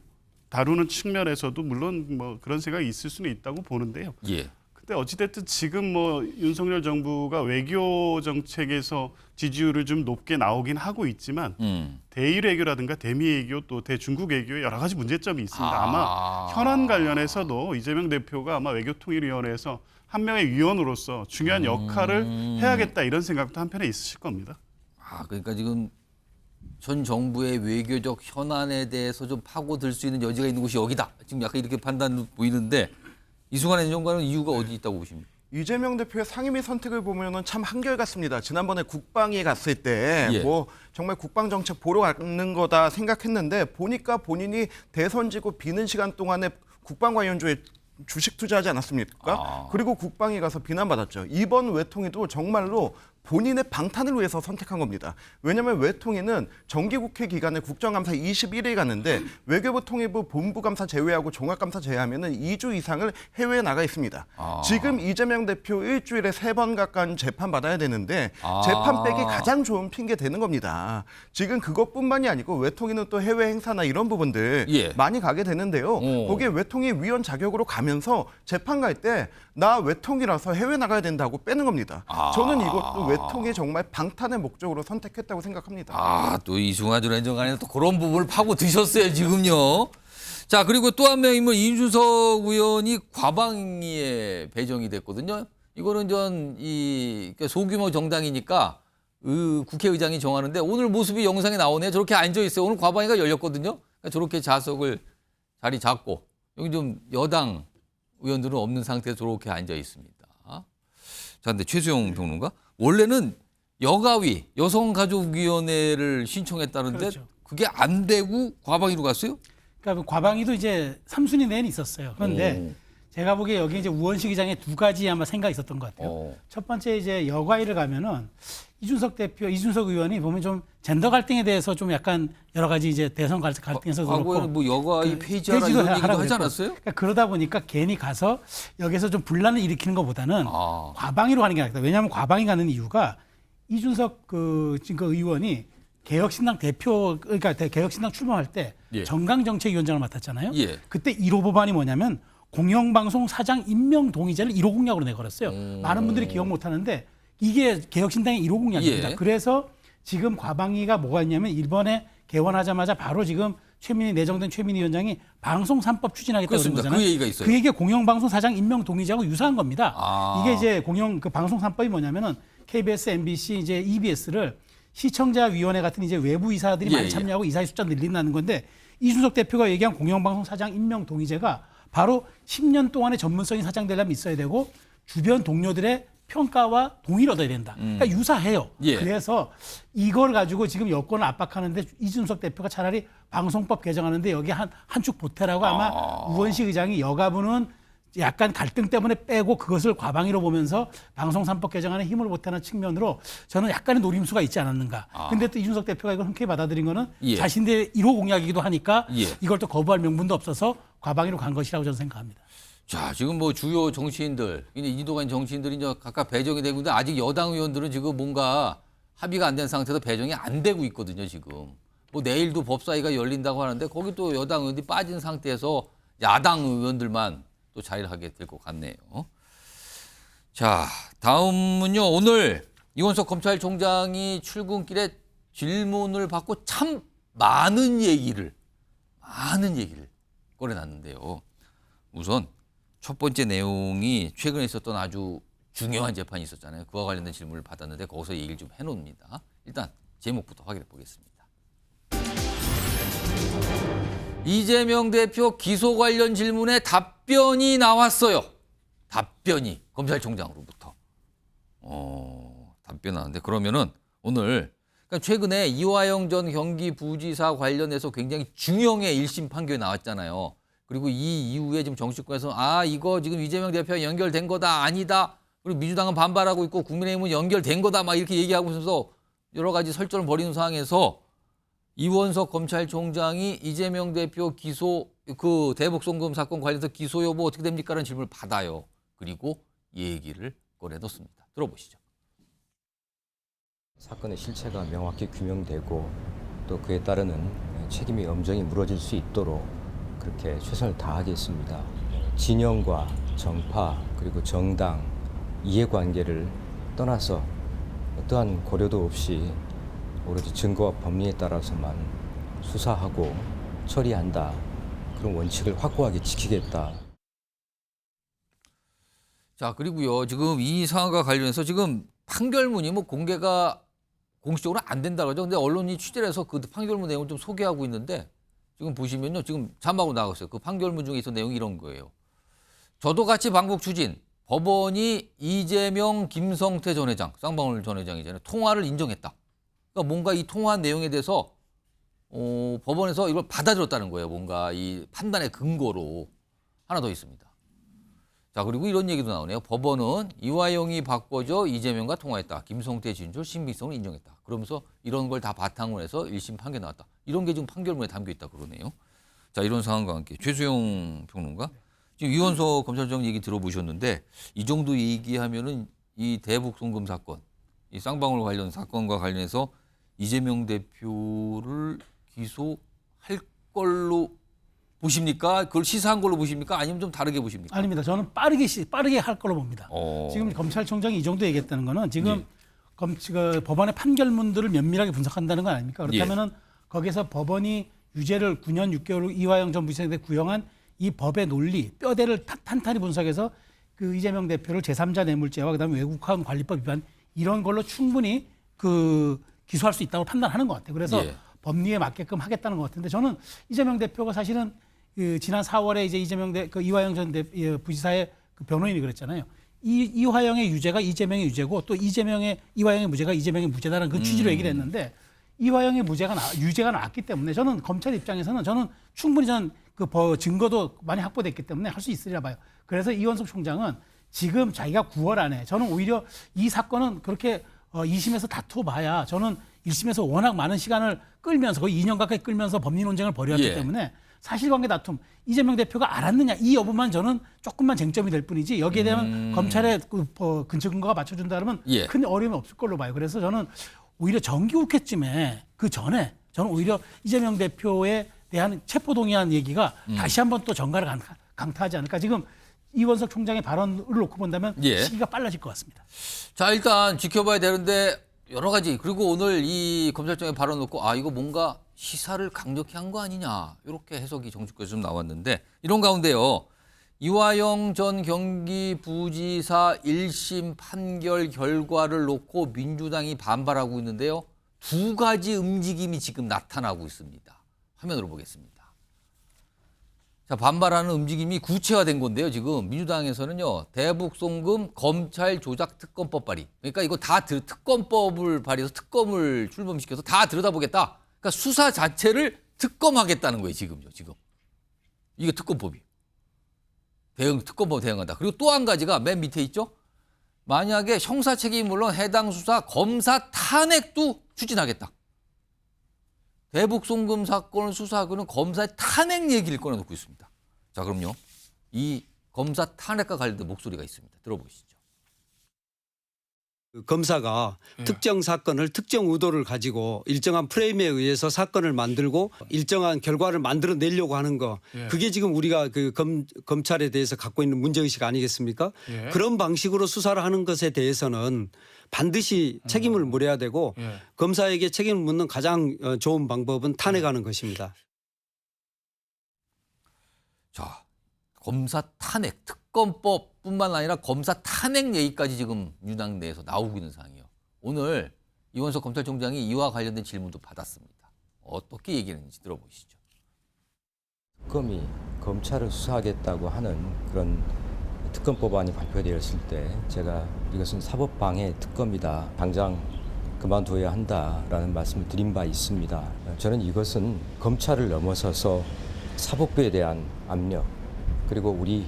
다루는 측면에서도 물론 뭐 그런 생각이 있을 수는 있다고 보는데요. 근데 어찌됐든 지금 뭐 윤석열 정부가 외교 정책에서 지지율을 좀 높게 나오긴 하고 있지만 대일 외교라든가 대미 외교 또 대중국 외교에 여러 가지 문제점이 있습니다. 아마 현안 관련해서도 이재명 대표가 아마 외교통일위원회에서 한 명의 위원으로서 중요한 역할을 해야겠다 이런 생각도 한편에 있으실 겁니다. 그러니까 지금 전 정부의 외교적 현안에 대해서 좀 파고들 수 있는 여지가 있는 곳이 여기다. 지금 약간 이렇게 판단 보이는데 이승환 행정관은 이유가 어디 있다고 보십니까? 이재명 대표의 상임위 선택을 보면은 참 한결같습니다. 지난번에 국방위 갔을 때 뭐 정말 국방 정책 보러 가는 거다 생각했는데 보니까 본인이 대선 지고 비는 시간 동안에 국방 관련주에 주식 투자하지 않았습니까? 그리고 국방위 가서 비난받았죠. 이번 외통위도 정말로 본인의 방탄을 위해서 선택한 겁니다. 왜냐하면 외통위는 정기국회 기간에 국정감사 21일 갔는데 외교부 통일부 본부감사 제외하고 종합감사 제외하면은 2주 이상을 해외에 나가 있습니다. 지금 이재명 대표 일주일에 3번 가까운 재판 받아야 되는데 재판 빼기 가장 좋은 핑계 되는 겁니다. 지금 그것뿐만이 아니고 외통위는 또 해외 행사나 이런 부분들 많이 가게 되는데요. 거기에 외통위 위원 자격으로 가면서 재판 갈 때 나 외통위라서 해외 나가야 된다고 빼는 겁니다. 저는 이것도 외통위 정말 방탄의 목적으로 선택했다고 생각합니다. 또 이승화 전 행정관이 또 그런 부분을 파고 드셨어요, 지금요. 자, 그리고 또 한 명이면 이준석 의원이 과방위에 배정이 됐거든요. 이거는 소규모 정당이니까 국회의장이 정하는데 오늘 모습이 영상에 나오네요. 저렇게 앉아 있어요. 오늘 과방위가 열렸거든요. 그러니까 저렇게 자리 잡고 여기 좀 여당 의원들은 없는 상태에서 저렇게 앉아 있습니다. 자, 근데 최수영 평론가 원래는 여가위 여성가족위원회를 신청했다는데 그렇죠. 그게 안 되고 과방위로 갔어요? 그러니까 과방위도 이제 3순위 내에 있었어요. 그런데 제가 보기에 여기 이제 우원식 의장의 2가지 아마 생각이 있었던 것 같아요. 첫 번째 이제 여가위를 가면은 이준석 의원이 보면 좀 젠더 갈등에 대해서 좀 약간 여러 가지 이제 대선 갈등에서 그렇고 뭐 여가위 폐지하라 이런 얘기도 하지 않았어요? 그러니까 그러다 보니까 괜히 가서 여기서 좀 분란을 일으키는 것보다는 과방위로 가는 게 낫다. 왜냐하면 과방위 가는 이유가 이준석 지금 그 의원이 개혁신당 그러니까 개혁신당 출범할 때 정강정책위원장을 맡았잖아요. 그때 1호 법안이 뭐냐면 공영방송 사장 임명 동의제를 1호 공약으로 내걸었어요. 많은 분들이 기억 못하는데 이게 개혁신당의 1호 공약입니다. 그래서 지금 과방위가 뭐가 있냐면 이번에 개원하자마자 바로 지금 내정된 최민희 위원장이 방송 3법 추진하겠다고 그런 거잖아요. 그 얘기가 있어요. 그 얘기가 공영방송 사장 임명 동의제하고 유사한 겁니다. 이게 이제 방송 3법이 뭐냐면은 KBS, MBC, 이제 EBS를 시청자위원회 같은 이제 외부 이사들이 많이 참여하고 이사의 숫자 늘린다는 건데 이준석 대표가 얘기한 공영방송 사장 임명 동의제가 바로 10년 동안의 전문성이 사장 되려면 있어야 되고 주변 동료들의 평가와 동의를 얻어야 된다. 그러니까 유사해요. 그래서 이걸 가지고 지금 여권을 압박하는데 이준석 대표가 차라리 방송법 개정하는데 여기 한 축 보태라고 아마 우원식 의장이 여가부는 약간 갈등 때문에 빼고 그것을 과방위로 보면서 방송 3법 개정안에 힘을 보태는 측면으로 저는 약간의 노림수가 있지 않았는가. 근데 또 이준석 대표가 이걸 흔쾌히 받아들인 거는 자신들의 1호 공약이기도 하니까 이걸 또 거부할 명분도 없어서 과방위로 간 것이라고 저는 생각합니다. 자, 지금 뭐 주요 정치인들, 이도관 정치인들이 이제 각각 배정이 되고 있는데 아직 여당 의원들은 지금 뭔가 합의가 안 된 상태에서 배정이 안 되고 있거든요, 지금. 뭐 내일도 법사위가 열린다고 하는데 거기 또 여당 의원들이 빠진 상태에서 야당 의원들만 또 자리를 하게 될 것 같네요. 자, 다음은요. 오늘 이원석 검찰총장이 출근길에 질문을 받고 참 많은 얘기를 꺼내놨는데요. 우선 첫 번째 내용이 최근에 있었던 아주 중요한 재판이 있었잖아요. 그와 관련된 질문을 받았는데 거기서 얘기를 좀 해놓습니다. 일단 제목부터 확인해 보겠습니다. 이재명 대표 기소 관련 질문에 답변이 나왔어요. 답변이 검찰총장으로부터. 답변 나왔는데 그러면은 오늘 그러니까 최근에 이화영 전 경기부지사 관련해서 굉장히 중형의 1심 판결이 나왔잖아요. 그리고 이 이후에 지금 정치권에서 이거 지금 이재명 대표와 연결된 거다 아니다. 그리고 민주당은 반발하고 있고 국민의힘은 연결된 거다 막 이렇게 얘기하고 있어서 여러 가지 설전을 벌이는 상황에서 이원석 검찰총장이 이재명 대표 기소 대북송금 사건 관련해서 기소 여부 어떻게 됩니까? 라는 질문을 받아요. 그리고 얘기를 꺼내놓습니다. 들어보시죠. 사건의 실체가 명확히 규명되고 또 그에 따르는 책임의 엄정이 물어질 수 있도록 그렇게 최선을 다하겠습니다. 진영과 정파 그리고 정당 이해관계를 떠나서 어떠한 고려도 없이 오로지 증거와 법리에 따라서만 수사하고 처리한다. 그런 원칙을 확고하게 지키겠다. 자, 그리고요. 지금 이 사안과 관련해서 지금 판결문이 뭐 공개가 공식적으로 안 된다고 하죠. 근데 언론이 취재를 해서 그 판결문 내용을 좀 소개하고 있는데 지금 보시면요. 지금 자막으로 나왔어요. 그 판결문 중에 있던 내용이 이런 거예요. 저도 같이 방북 추진, 법원이 이재명, 김성태 전 회장, 쌍방울 전 회장이잖아요. 통화를 인정했다. 그러니까 뭔가 이 통화 내용에 대해서 법원에서 이걸 받아들였다는 거예요. 뭔가 이 판단의 근거로. 하나 더 있습니다. 자, 그리고 이런 얘기도 나오네요. 법원은 이화영이 바꿔줘 이재명과 통화했다. 김성태 진술 신빙성을 인정했다. 그러면서 이런 걸 다 바탕으로 해서 1심 판결 나왔다. 이런 게 지금 판결문에 담겨 있다 그러네요. 자, 이런 상황과 함께 최수영 평론가, 지금 이원석 검찰청 얘기 들어보셨는데 이 정도 얘기하면은 이 대북 송금 사건, 이 쌍방울 관련 사건과 관련해서 이재명 대표를 기소할 걸로 보십니까? 그걸 시사한 걸로 보십니까? 아니면 좀 다르게 보십니까? 아닙니다. 저는 빠르게 할 걸로 봅니다. 지금 검찰총장이 이 정도 얘기했다는 거는 지금 그 법원의 판결문들을 면밀하게 분석한다는 거 아닙니까? 그렇다면은 거기서 법원이 유죄를 9년 6개월 이화영 전 부시장한테 구형한 이 법의 논리, 뼈대를 탄탄히 분석해서 그 이재명 대표를 제3자 뇌물죄와 그다음에 외국화원 관리법 위반 이런 걸로 충분히 그 기소할 수 있다고 판단하는 것 같아요. 그래서 법리에 맞게끔 하겠다는 것 같은데 저는 이재명 대표가 사실은 그 지난 4월에 이제 그 이화영 전 부지사의 그 변호인이 그랬잖아요. 이화영의 유죄가 이재명의 유죄고 또 이화영의 무죄가 이재명의 무죄다라는 그 취지로 얘기를 했는데 이화영의 유죄가 나왔기 때문에 저는 검찰 입장에서는 저는 충분히 그 증거도 많이 확보됐기 때문에 할 수 있으리라 봐요. 그래서 이원석 총장은 지금 자기가 9월 안에 저는 오히려 이 사건은 그렇게 2심에서 다투어봐야 저는 1심에서 워낙 많은 시간을 끌면서 거의 2년 가까이 끌면서 법리 논쟁을 벌였기 때문에 사실관계 다툼 이재명 대표가 알았느냐 이 여부만 저는 조금만 쟁점이 될 뿐이지 여기에 대한 검찰의 근처 근거가 맞춰준다 그러면 큰 어려움이 없을 걸로 봐요. 그래서 저는 오히려 정기국회쯤에 그 전에 저는 오히려 이재명 대표에 대한 체포동의안 얘기가 다시 한번 또 정가를 강타하지 않을까. 지금 이원석 총장의 발언을 놓고 본다면 시기가 빨라질 것 같습니다. 자, 일단 지켜봐야 되는데 여러 가지. 그리고 오늘 이 검찰청의 발언 놓고 이거 뭔가 시사를 강력히 한 거 아니냐. 이렇게 해석이 정치권에서 좀 나왔는데 이런 가운데요. 이화영 전 경기부지사 1심 판결 결과를 놓고 민주당이 반발하고 있는데요. 두 가지 움직임이 지금 나타나고 있습니다. 화면으로 보겠습니다. 자, 반발하는 움직임이 구체화된 건데요. 지금 민주당에서는요. 대북 송금 검찰 조작 특검법 발의. 그러니까 이거 다 특검법을 발의해서 특검을 출범시켜서 다 들여다보겠다. 그러니까 수사 자체를 특검하겠다는 거예요. 지금요. 지금. 이게 특검법이. 특검법 대응한다. 그리고 또 한 가지가 맨 밑에 있죠. 만약에 형사 책임이 물론 해당 수사 검사 탄핵도 추진하겠다. 대북 송금 사건을 수사하고는 검사의 탄핵 얘기를 꺼내놓고 있습니다. 자, 그럼요. 이 검사 탄핵과 관련된 목소리가 있습니다. 들어보시죠. 검사가 특정 사건을 특정 의도를 가지고 일정한 프레임에 의해서 사건을 만들고 일정한 결과를 만들어내려고 하는 거 그게 지금 우리가 그 검찰에 대해서 갖고 있는 문제의식 아니겠습니까? 그런 방식으로 수사를 하는 것에 대해서는 반드시 책임을 물어야 되고 검사에게 책임을 묻는 가장 좋은 방법은 탄핵하는 것입니다. 자, 검사 탄핵, 특검법뿐만 아니라 검사 탄핵 얘기까지 지금 민주당 내에서 나오고 있는 상황이에요. 오늘 이원석 검찰총장이 이와 관련된 질문도 받았습니다. 어떻게 얘기했는지 들어보시죠. 특검이 검찰을 수사하겠다고 하는 그런 특검법안이 발표되었을 때 제가 이것은 사법방해 특검이다. 당장 그만둬야 한다라는 말씀을 드린 바 있습니다. 저는 이것은 검찰을 넘어서서 사법부에 대한 압력 그리고 우리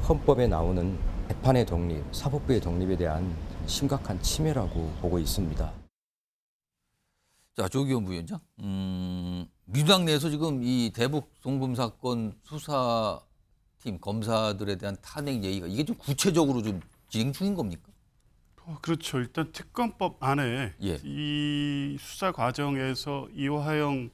헌법에 나오는 재판의 독립, 사법부의 독립에 대한 심각한 침해라고 보고 있습니다. 자, 조기현 부위원장. 민주당 내에서 지금 이 대북 송금 사건 수사팀 검사들에 대한 탄핵 얘기가 이게 좀 구체적으로 좀 진행 중인 겁니까? 그렇죠. 일단 특검법 안에 이 수사 과정에서 이화영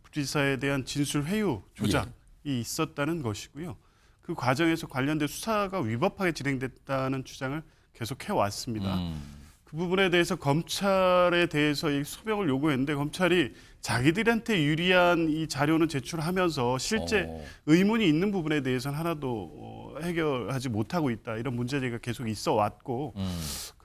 부지사에 대한 진술 회유 조작이 있었다는 것이고요. 그 과정에서 관련된 수사가 위법하게 진행됐다는 주장을 계속 해왔습니다. 그 부분에 대해서 검찰에 대해서 이 소명을 요구했는데 검찰이 자기들한테 유리한 이 자료는 제출하면서 실제 의문이 있는 부분에 대해서는 하나도 해결하지 못하고 있다. 이런 문제제기가 계속 있어 왔고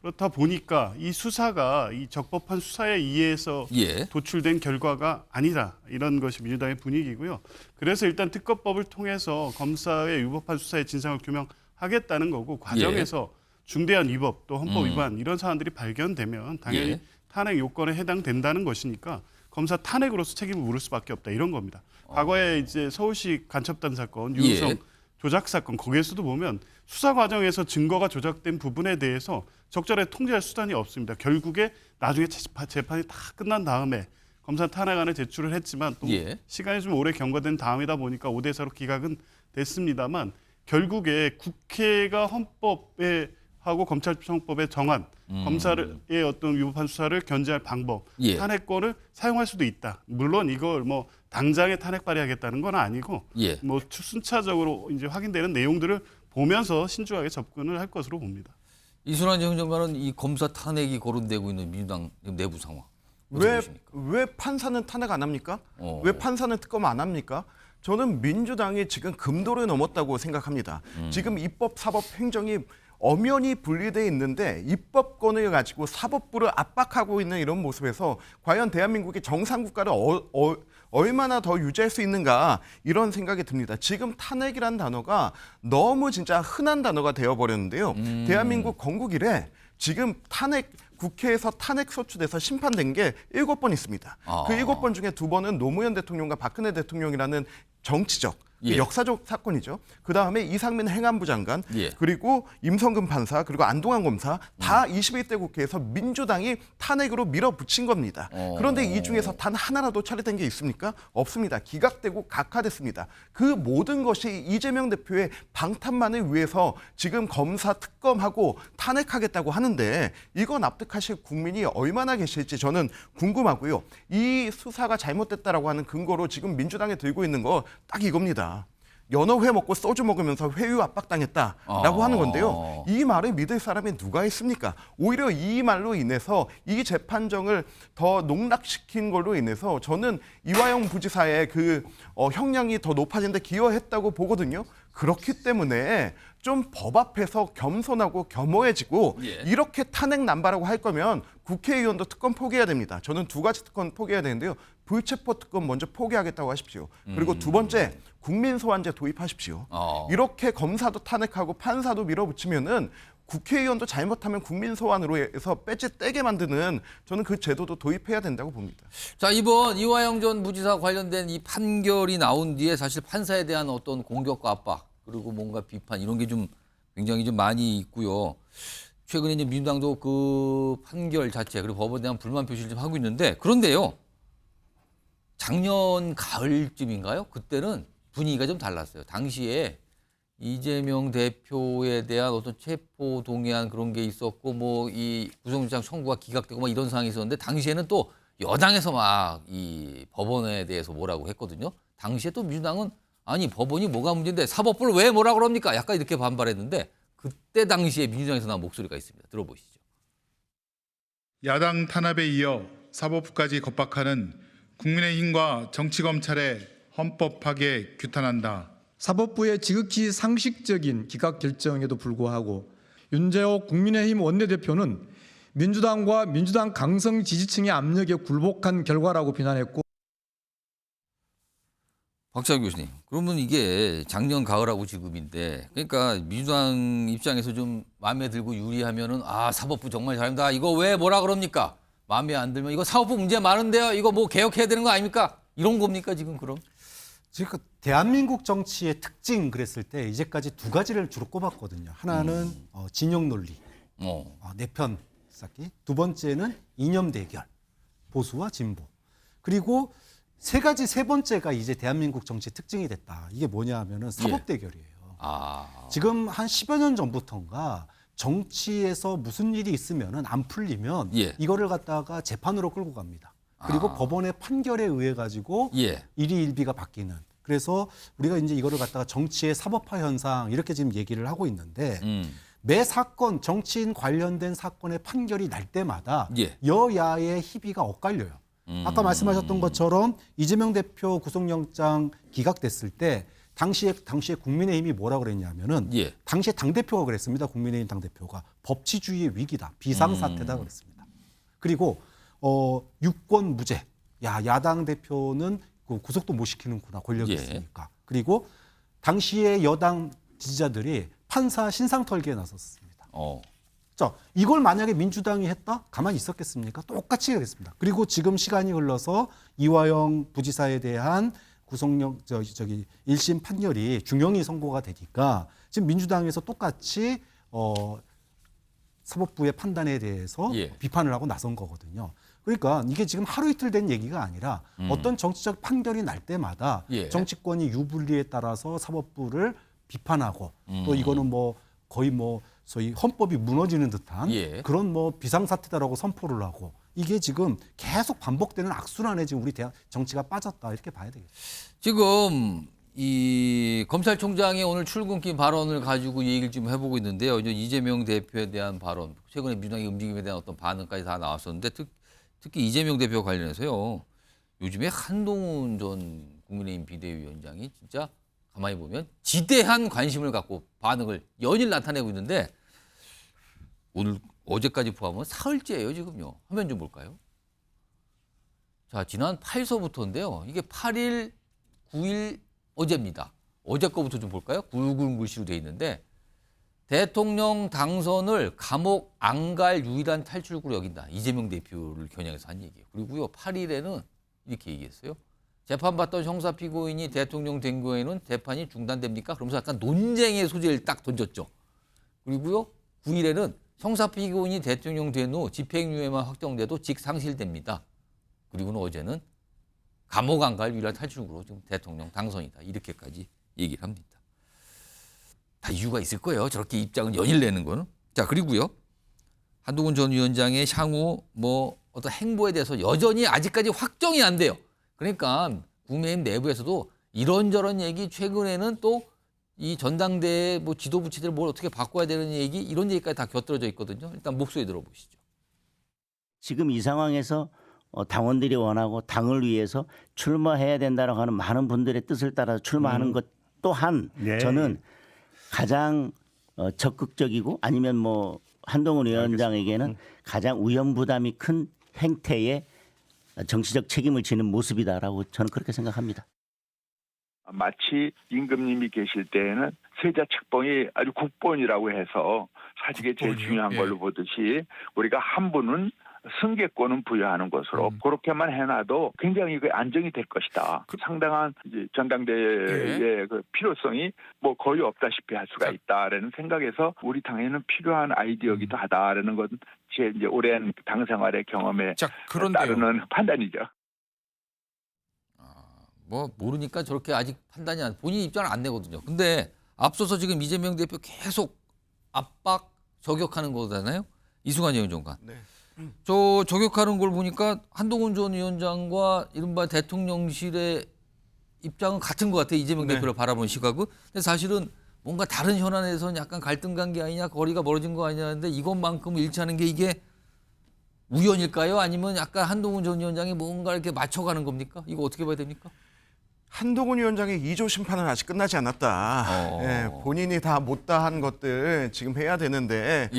그렇다 보니까 이 수사가 이 적법한 수사에 의해서 도출된 결과가 아니다. 이런 것이 민주당의 분위기고요. 그래서 일단 특검법을 통해서 검사의 위법한 수사의 진상을 규명하기 하겠다는 거고 과정에서 중대한 위법 또 헌법 위반 이런 사안들이 발견되면 당연히 탄핵 요건에 해당된다는 것이니까 검사 탄핵으로서 책임을 물을 수밖에 없다 이런 겁니다. 과거에 이제 서울시 간첩단 사건, 유우성 조작 사건 거기에서도 보면 수사 과정에서 증거가 조작된 부분에 대해서 적절하게 통제할 수단이 없습니다. 결국에 나중에 재판이 다 끝난 다음에 검사 탄핵안을 제출을 했지만 또 시간이 좀 오래 경과된 다음이다 보니까 5대4로 기각은 됐습니다만 결국에 국회가 헌법에 하고 검찰청법에 정한 검사의 어떤 위법한 수사를 견제할 방법, 탄핵권을 사용할 수도 있다. 물론 이걸 뭐 당장에 탄핵 발의하겠다는 건 아니고 뭐 순차적으로 이제 확인되는 내용들을 보면서 신중하게 접근을 할 것으로 봅니다. 이순환 행정관은 이 검사 탄핵이 거론되고 있는 민주당 내부 상황 왜 판사는 탄핵 안 합니까? 왜 판사는 특검 안 합니까? 저는 민주당이 지금 금도를 넘었다고 생각합니다. 지금 입법, 사법, 행정이 엄연히 분리되어 있는데 입법권을 가지고 사법부를 압박하고 있는 이런 모습에서 과연 대한민국의 정상국가를 얼마나 더 유지할 수 있는가 이런 생각이 듭니다. 지금 탄핵이란 단어가 너무 진짜 흔한 단어가 되어버렸는데요. 대한민국 건국 이래 지금 국회에서 탄핵 소추돼서 심판된 게 7번 있습니다. 그 7번 중에 2번은 노무현 대통령과 박근혜 대통령이라는 정치적, 역사적 사건이죠. 그다음에 이상민 행안부 장관, 그리고 임성근 판사, 그리고 안동환 검사 다 21대 국회에서 민주당이 탄핵으로 밀어붙인 겁니다. 그런데 이 중에서 단 하나라도 처리된 게 있습니까? 없습니다. 기각되고 각하됐습니다. 그 모든 것이 이재명 대표의 방탄만을 위해서 지금 검사 특검하고 탄핵하겠다고 하는데 이거 납득하실 국민이 얼마나 계실지 저는 궁금하고요. 이 수사가 잘못됐다라고 하는 근거로 지금 민주당이 들고 있는 거 딱 이겁니다. 연어회 먹고 소주 먹으면서 회유 압박당했다라고 하는 건데요. 이 말을 믿을 사람이 누가 있습니까? 오히려 이 말로 인해서 이 재판정을 더 농락시킨 걸로 인해서 저는 이화영 부지사의 그 형량이 더 높아진 데 기여했다고 보거든요. 그렇기 때문에 좀 법 앞에서 겸손하고 겸허해지고 이렇게 탄핵 남발하고 할 거면 국회의원도 특검 포기해야 됩니다. 저는 2가지 특검 포기해야 되는데요. 불체포 특검 먼저 포기하겠다고 하십시오. 그리고 2번째 국민소환제 도입하십시오. 이렇게 검사도 탄핵하고 판사도 밀어붙이면은 국회의원도 잘못하면 국민소환으로 해서 배지 떼게 만드는 저는 그 제도도 도입해야 된다고 봅니다. 자, 이번 이화영 전 부지사 관련된 이 판결이 나온 뒤에 사실 판사에 대한 어떤 공격과 압박 그리고 뭔가 비판 이런 게 좀 굉장히 좀 많이 있고요. 최근에 이제 민주당도 그 판결 자체 그리고 법원에 대한 불만 표시를 좀 하고 있는데 그런데요. 작년 가을쯤인가요? 그때는 분위기가 좀 달랐어요. 당시에 이재명 대표에 대한 어떤 체포 동의안 그런 게 있었고 뭐 이 구속영장 청구가 기각되고 막 이런 상황이 있었는데 당시에는 또 여당에서 막 이 법원에 대해서 뭐라고 했거든요. 당시에 또 민주당은 아니 법원이 뭐가 문제인데 사법부를 왜 뭐라 그럽니까? 약간 이렇게 반발했는데 그때 당시에 민주당에서 나온 목소리가 있습니다. 들어보시죠. 야당 탄압에 이어 사법부까지 겁박하는 국민의힘과 정치검찰의 헌법 파괴에 규탄한다. 사법부의 지극히 상식적인 기각 결정에도 불구하고 윤재옥 국민의힘 원내대표는 민주당과 민주당 강성 지지층의 압력에 굴복한 결과라고 비난했고 박찬호 교수님, 그러면 이게 작년 가을하고 지금인데 그러니까 민주당 입장에서 좀 마음에 들고 유리하면은 아 사법부 정말 잘한다. 이거 왜 뭐라 그럽니까? 마음에 안 들면 이거 사법부 문제 많은데요. 이거 뭐 개혁해야 되는 거 아닙니까? 이런 겁니까 지금 그럼? 지금 대한민국 정치의 특징 그랬을 때 이제까지 2가지를 주로 꼽았거든요. 하나는 진영 논리, 내 편 쌓기. 2번째는 이념 대결, 보수와 진보. 그리고 세 번째가 이제 대한민국 정치의 특징이 됐다. 이게 뭐냐 하면은 사법 대결이에요. 지금 한 10여 년 전부터인가 정치에서 무슨 일이 있으면은 안 풀리면 이거를 갖다가 재판으로 끌고 갑니다. 그리고 법원의 판결에 의해 가지고 일희일비가 바뀌는. 그래서 우리가 이제 이거를 갖다가 정치의 사법화 현상 이렇게 지금 얘기를 하고 있는데 매 사건 정치인 관련된 사건의 판결이 날 때마다 여야의 희비가 엇갈려요. 아까 말씀하셨던 것처럼 이재명 대표 구속영장 기각됐을 때 당시에 국민의힘이 뭐라 그랬냐면은 당시에 당대표가 그랬습니다. 국민의힘 당대표가 법치주의의 위기다. 비상사태다 그랬습니다. 그리고 유권 무죄. 야당 대표는 구속도 못 시키는구나. 권력이 있으니까. 그리고 당시에 여당 지지자들이 판사 신상 털기에 나섰습니다. 자, 이걸 만약에 민주당이 했다? 가만히 있었겠습니까? 똑같이 하겠습니다. 그리고 지금 시간이 흘러서 이화영 부지사에 대한 구속령 1심 판결이 중형이 선고가 되니까 지금 민주당에서 똑같이 사법부의 판단에 대해서 비판을 하고 나선 거거든요. 그러니까 이게 지금 하루 이틀 된 얘기가 아니라 어떤 정치적 판결이 날 때마다 정치권이 유불리에 따라서 사법부를 비판하고 또 이거는 뭐 거의 뭐 소위 헌법이 무너지는 듯한 그런 뭐 비상사태다라고 선포를 하고 이게 지금 계속 반복되는 악순환에 지금 우리 정치가 빠졌다 이렇게 봐야 되겠죠. 지금 이 검찰총장의 오늘 출근길 발언을 가지고 얘기를 좀 해보고 있는데요. 이제 이재명 대표에 대한 발언, 최근에 민주당의 움직임에 대한 어떤 반응까지 다 나왔었는데 특히 이재명 대표 관련해서요. 요즘에 한동훈 전 국민의힘 비대위원장이 진짜 가만히 보면 지대한 관심을 갖고 반응을 연일 나타내고 있는데 오늘 어제까지 포함하면 사흘째예요 지금요. 화면 좀 볼까요? 자, 지난 8서부터인데요. 이게 8일, 9일 어제입니다. 어제 거부터 좀 볼까요? 굵은 글씨로 돼 있는데 대통령 당선을 감옥 안 갈 유일한 탈출구로 여긴다. 이재명 대표를 겨냥해서 한 얘기예요. 그리고요 8일에는 이렇게 얘기했어요. 재판받던 형사 피고인이 대통령 된 거에는 재판이 중단됩니까? 그러면서 약간 논쟁의 소지를 딱 던졌죠. 그리고요 9일에는 형사 피고인이 대통령 된 후 집행유예만 확정돼도 직상실됩니다. 그리고는 어제는 감옥 안 갈 유일한 탈출구로 지금 대통령 당선이다. 이렇게까지 얘기를 합니다. 다 이유가 있을 거예요. 저렇게 입장을 연일 내는 거는. 자, 그리고요. 한동훈 전 위원장의 향후 뭐 어떤 행보에 대해서 여전히 아직까지 확정이 안 돼요. 그러니까 국민의힘 내부에서도 이런저런 얘기 최근에는 또 이 전당대회 뭐 지도부치들 뭘 어떻게 바꿔야 되는 얘기 이런 얘기까지 다 곁들여져 있거든요. 일단 목소리 들어보시죠. 지금 이 상황에서 당원들이 원하고 당을 위해서 출마해야 된다라고 하는 많은 분들의 뜻을 따라 출마하는 것 또한 저는 가장 적극적이고 아니면 뭐 한동훈 위원장에게는 가장 위험 부담이 큰 행태의 정치적 책임을 지는 모습이다라고 저는 그렇게 생각합니다. 마치 임금님이 계실 때에는 세자 책봉이 아주 국본이라고 해서 사직에 제일 중요한 걸로 보듯이 우리가 한 분은 승계권은 부여하는 것으로 그렇게만 해놔도 굉장히 그 안정이 될 것이다. 상당한 이제 전당대회의 그 필요성이 뭐 거의 없다시피 할 수가 있다라는 생각에서 우리 당에는 필요한 아이디어이기도 하다라는 건 제 이제 오랜 당 생활의 경험에 따르는 판단이죠. 뭐 모르니까 저렇게 아직 판단이 안, 본인 입장을 안 내거든요. 근데 앞서서 지금 이재명 대표 계속 압박 저격하는 거잖아요. 이승환 위원장관. 저 저격하는 걸 보니까 한동훈 전 위원장과 이른바 대통령실의 입장은 같은 것 같아요. 이재명 대표를 바라보는 시각은. 근데 사실은 뭔가 다른 현안에서는 약간 갈등 관계 아니냐, 거리가 멀어진 거 아니냐는데 이것만큼 일치하는 게 이게 우연일까요? 아니면 약간 한동훈 전 위원장이 뭔가 이렇게 맞춰가는 겁니까? 이거 어떻게 봐야 됩니까? 한동훈 위원장의 2조 심판은 아직 끝나지 않았다. 본인이 다 못다한 것들 지금 해야 되는데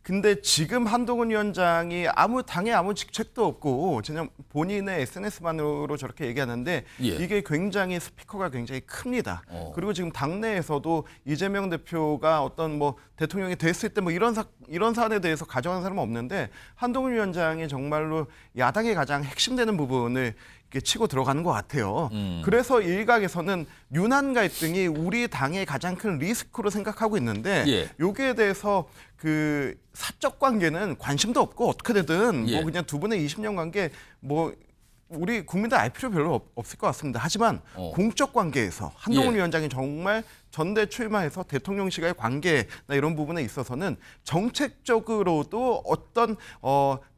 근데 지금 한동훈 위원장이 당에 아무 직책도 없고 그냥 본인의 SNS만으로 저렇게 얘기하는데 이게 굉장히 스피커가 굉장히 큽니다. 그리고 지금 당내에서도 이재명 대표가 어떤 뭐 대통령이 됐을 때 뭐 이런 사안에 대해서 가져가는 사람은 없는데 한동훈 위원장이 정말로 야당의 가장 핵심되는 부분을 치고 들어가는 것 같아요. 그래서 일각에서는 유난 갈등이 우리 당의 가장 큰 리스크로 생각하고 있는데 여기에 대해서 그 사적 관계는 관심도 없고 어떻게 되든 뭐 그냥 두 분의 20년 관계 뭐 우리 국민들 알 필요 별로 없을 것 같습니다. 하지만 공적 관계에서 한동훈 위원장이 정말 전대 출마해서 대통령실과의 관계나 이런 부분에 있어서는 정책적으로도 어떤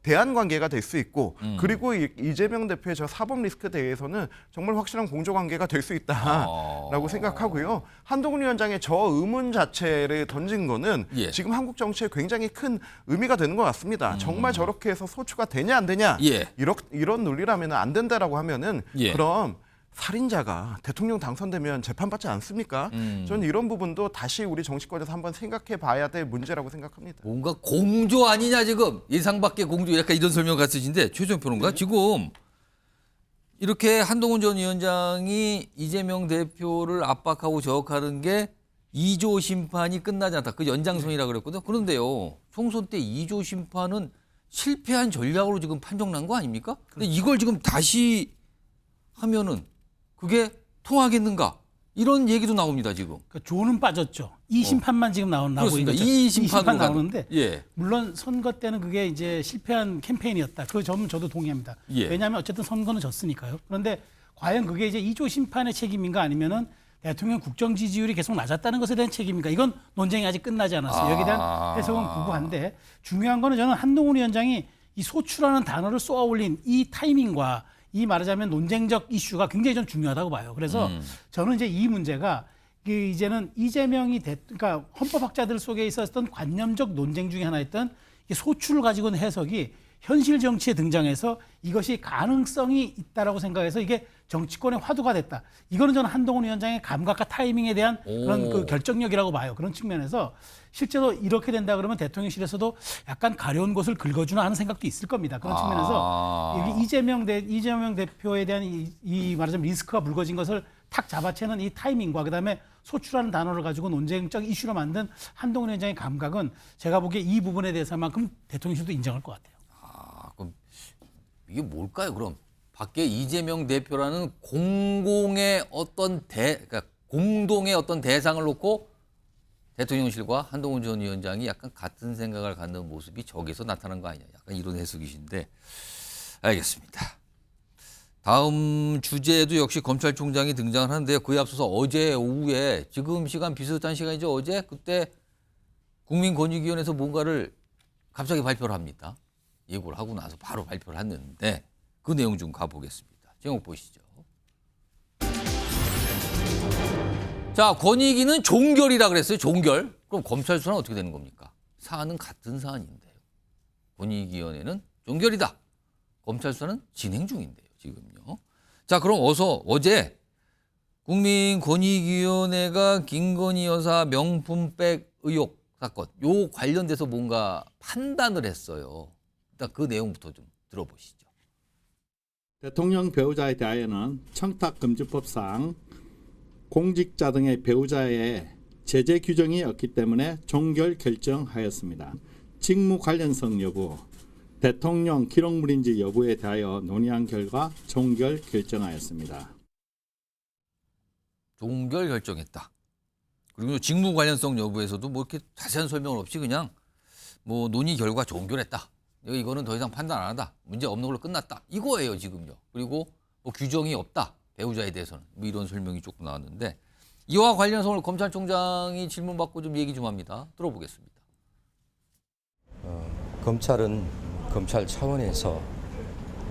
대안 관계가 될 수 있고 그리고 이재명 대표의 저 사법 리스크에 대해서는 정말 확실한 공조 관계가 될 수 있다라고 생각하고요. 한동훈 위원장의 저 의문 자체를 던진 거는 지금 한국 정치에 굉장히 큰 의미가 되는 것 같습니다. 정말 저렇게 해서 소추가 되냐 안 되냐 이런 논리라면 안 된다라고 하면은 그럼 살인자가 대통령 당선되면 재판받지 않습니까? 저는 이런 부분도 다시 우리 정치권에서 한번 생각해 봐야 될 문제라고 생각합니다. 뭔가 공조 아니냐 지금. 예상 밖의 공조 약간 이런 설명 같으신데 최종 평론가 지금 이렇게 한동훈 전 위원장이 이재명 대표를 압박하고 저격하는 게 2조 심판이 끝나지 않다. 그 연장선이라고 그랬거든요. 그런데요. 총선 때 2조 심판은 실패한 전략으로 지금 판정난 거 아닙니까? 근데 이걸 지금 다시 하면은 그게 통하겠는가? 이런 얘기도 나옵니다, 지금. 그 조는 빠졌죠. 이 심판만 지금 나오고 그렇습니다. 있는 이 심판 심판으로 나오는데 예. 물론 선거 때는 그게 이제 실패한 캠페인이었다. 그 점은 저도 동의합니다. 예. 왜냐하면 어쨌든 선거는 졌으니까요. 그런데 과연 그게 이제 2조 심판의 책임인가 아니면은 대통령 국정 지지율이 계속 낮았다는 것에 대한 책임인가? 이건 논쟁이 아직 끝나지 않았어요. 여기에 대한 해석은 구구한데 중요한 거는 저는 한동훈 위원장이 이 소추라는 단어를 쏘아 올린 이 타이밍과 이 말하자면 논쟁적 이슈가 굉장히 좀 중요하다고 봐요. 그래서 저는 이제 이 문제가 이제는 이재명이 그러니까 헌법학자들 속에 있었던 관념적 논쟁 중에 하나였던 소추를 가지고 있는 해석이 현실 정치에 등장해서 이것이 가능성이 있다라고 생각해서 이게 정치권의 화두가 됐다. 이거는 저는 한동훈 위원장의 감각과 타이밍에 대한 그런 그 결정력이라고 봐요. 그런 측면에서 실제로 이렇게 된다 그러면 대통령실에서도 약간 가려운 곳을 긁어주나 하는 생각도 있을 겁니다. 그런 측면에서 여기 이재명 대표에 대한 이 말하자면 리스크가 불거진 것을 탁 잡아채는 이 타이밍과 그다음에 소추라는 단어를 가지고 논쟁적 이슈로 만든 한동훈 위원장의 감각은 제가 보기에 이 부분에 대해서만큼 대통령실도 인정할 것 같아요. 그럼 이게 뭘까요? 그럼 밖에 이재명 대표라는 공공의 그러니까 공동의 어떤 대상을 놓고 대통령실과 한동훈 전 위원장이 약간 같은 생각을 갖는 모습이 저기서 나타난 거 아니냐. 약간 이런 해석이신데 알겠습니다. 다음 주제에도 역시 검찰총장이 등장을 하는데요. 그에 앞서서 어제 오후에 지금 시간 비슷한 시간이죠. 어제 그때 국민권익위원회에서 뭔가를 갑자기 발표를 합니다. 예고를 하고 나서 바로 발표를 했는데 그 내용 좀 가보겠습니다. 제목 보시죠. 자, 권익위는 종결이라 그랬어요. 종결. 그럼 검찰 수사는 어떻게 되는 겁니까? 사안은 같은 사안인데요. 권익위원회는 종결이다. 검찰 수사는 진행 중인데요. 지금요. 자, 그럼 어제 국민권익위원회가 김건희 여사 명품백 의혹 사건 요 관련돼서 뭔가 판단을 했어요. 일단 그 내용부터 좀 들어보시죠. 대통령 배우자에 대하여는 청탁금지법상 공직자 등의 배우자의 제재 규정이 없기 때문에 종결 결정하였습니다. 직무 관련성 여부, 대통령 기록물인지 여부에 대하여 논의한 결과 종결 결정하였습니다. 종결 결정했다. 그리고 직무 관련성 여부에서도 뭐 이렇게 자세한 설명은 없이 그냥 뭐 논의 결과 종결했다. 이거는 더 이상 판단 안 한다. 문제 없는 걸로 끝났다. 이거예요, 지금요. 그리고 뭐 규정이 없다. 배우자에 대해서는. 뭐 이런 설명이 조금 나왔는데 이와 관련해서 오늘 검찰총장이 질문받고 좀 얘기 좀 합니다. 들어보겠습니다. 검찰은 검찰 차원에서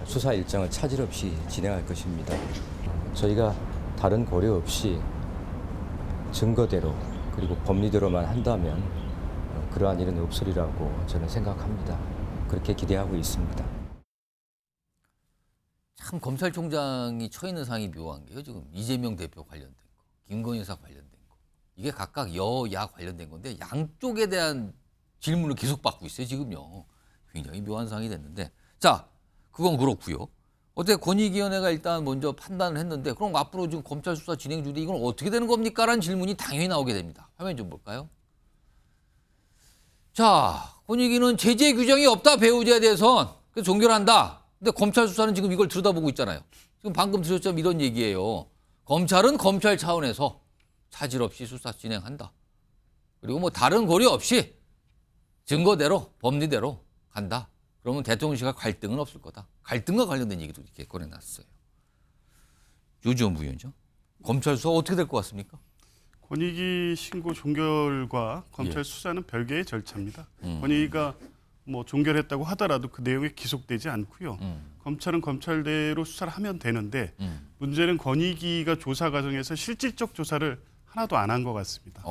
수사 일정을 차질 없이 진행할 것입니다. 저희가 다른 고려 없이 증거대로 그리고 법리대로만 한다면 그러한 일은 없으리라고 저는 생각합니다. 그렇게 기대하고 있습니다. 참 검찰총장이 처해 있는 상황이 묘한 게요. 지금 이재명 대표 관련된 거, 김건희 여사 관련된 거. 이게 각각 여야 관련된 건데 양쪽에 대한 질문을 계속 받고 있어요. 지금요. 굉장히 묘한 상황이 됐는데. 자, 그건 그렇고요. 어때 권익위원회가 일단 먼저 판단을 했는데 그럼 앞으로 지금 검찰 수사 진행 중인데 이건 어떻게 되는 겁니까? 라는 질문이 당연히 나오게 됩니다. 화면 좀 볼까요? 자, 권익위는 제재 규정이 없다. 배우자에 대해선. 그래서 종결한다. 근데 검찰 수사는 지금 이걸 들여다보고 있잖아요. 지금 방금 들으셨죠? 이런 얘기예요. 검찰은 검찰 차원에서 차질 없이 수사 진행한다. 그리고 뭐 다른 고려 없이 증거대로 법리대로 간다. 그러면 대통령실과 갈등은 없을 거다. 갈등과 관련된 얘기도 이렇게 꺼내놨어요. 유지원 부위원장, 검찰 수사 어떻게 될 것 같습니까? 권익위 신고 종결과 검찰 수사는 별개의 절차입니다. 권익위가 뭐 종결했다고 하더라도 그 내용에 기속되지 않고요. 검찰은 검찰대로 수사를 하면 되는데 문제는 권익위가 조사 과정에서 실질적 조사를 하나도 안 한 것 같습니다.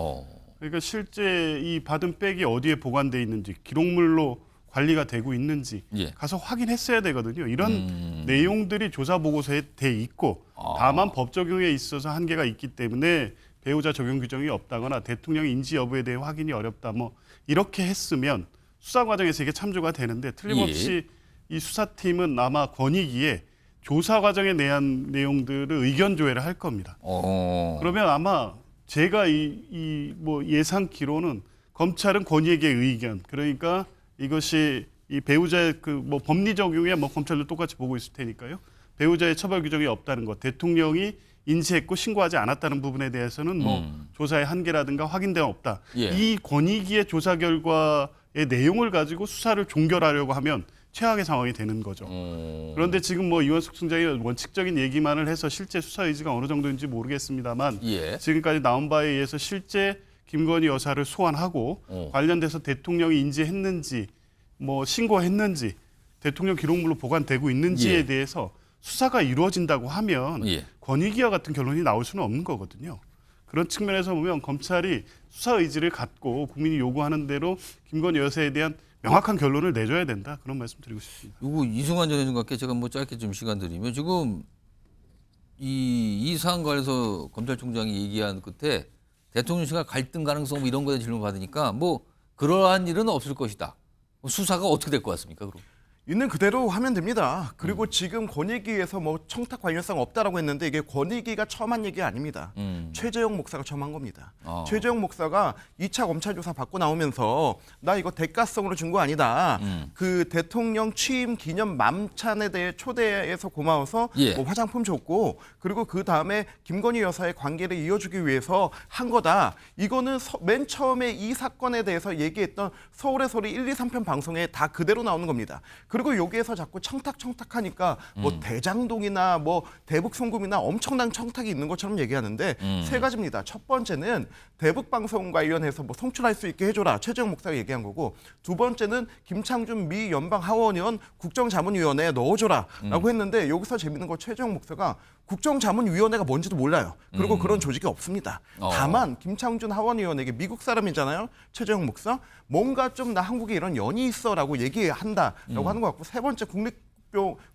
그러니까 실제 이 받은 백이 어디에 보관돼 있는지 기록물로 관리가 되고 있는지 가서 확인했어야 되거든요. 이런 내용들이 조사 보고서에 돼 있고 다만 법 적용에 있어서 한계가 있기 때문에 배우자 적용 규정이 없다거나 대통령 인지 여부에 대해 확인이 어렵다. 뭐 이렇게 했으면 수사 과정에서 이게 참조가 되는데 틀림없이 이 수사팀은 아마 권익위에 조사 과정에 대한 내용들을 의견 조회를 할 겁니다. 그러면 아마 제가 뭐 예상키로는 검찰은 권익의 의견, 그러니까 이것이 이 배우자의 그 뭐 법리 적용에 뭐 검찰도 똑같이 보고 있을 테니까요. 배우자의 처벌 규정이 없다는 것, 대통령이 인지했고 신고하지 않았다는 부분에 대해서는 뭐 조사의 한계라든가 확인된 없다. 이 권익위의 조사 결과의 내용을 가지고 수사를 종결하려고 하면 최악의 상황이 되는 거죠. 그런데 지금 뭐 이원석 총장이 원칙적인 얘기만을 해서 실제 수사 의지가 어느 정도인지 모르겠습니다만 지금까지 나온 바에 의해서 실제 김건희 여사를 소환하고 관련돼서 대통령이 인지했는지 뭐 신고했는지 대통령 기록물로 보관되고 있는지에 대해서 수사가 이루어진다고 하면 권익위와 같은 결론이 나올 수는 없는 거거든요. 그런 측면에서 보면 검찰이 수사 의지를 갖고 국민이 요구하는 대로 김건희 여사에 대한 명확한 결론을 내줘야 된다. 그런 말씀 드리고 싶습니다. 이거 이승환 전 회장님께 제가 뭐 짧게 좀 시간 드리면 지금 이 사안 관해서 검찰총장이 얘기한 끝에 대통령실과 갈등 가능성 뭐 이런 거에 질문 받으니까 뭐 그러한 일은 없을 것이다. 수사가 어떻게 될 것 같습니까? 그럼? 있는 그대로 하면 됩니다. 그리고 지금 권익위에서 뭐 청탁 관련성 없다라고 했는데 이게 권익위가 처음 한 얘기 아닙니다. 최재형 목사가 처음 한 겁니다. 최재형 목사가 2차 검찰 조사 받고 나오면서 나 이거 대가성으로 준 거 아니다. 그 대통령 취임 기념 만찬에 대해 초대해서 고마워서 뭐 화장품 줬고 그리고 그 다음에 김건희 여사의 관계를 이어주기 위해서 한 거다. 이거는 맨 처음에 이 사건에 대해서 얘기했던 서울의 소리 1, 2, 3편 방송에 다 그대로 나오는 겁니다. 그리고 여기에서 자꾸 청탁하니까 뭐 대장동이나 뭐 대북송금이나 엄청난 청탁이 있는 것처럼 얘기하는데 세 가지입니다. 첫 번째는 대북방송 관련해서 뭐 송출할 수 있게 해줘라. 최재형 목사가 얘기한 거고 두 번째는 김창준 미 연방하원의원 국정자문위원회에 넣어줘라 라고 했는데 여기서 재밌는 거 최재형 목사가 국정자문위원회가 뭔지도 몰라요. 그리고 그런 조직이 없습니다. 다만 김창준 하원의원에게 미국 사람이잖아요. 최재형 목사. 뭔가 좀 나 한국에 이런 연이 있어라고 얘기한다라고 하는 것 같고 세 번째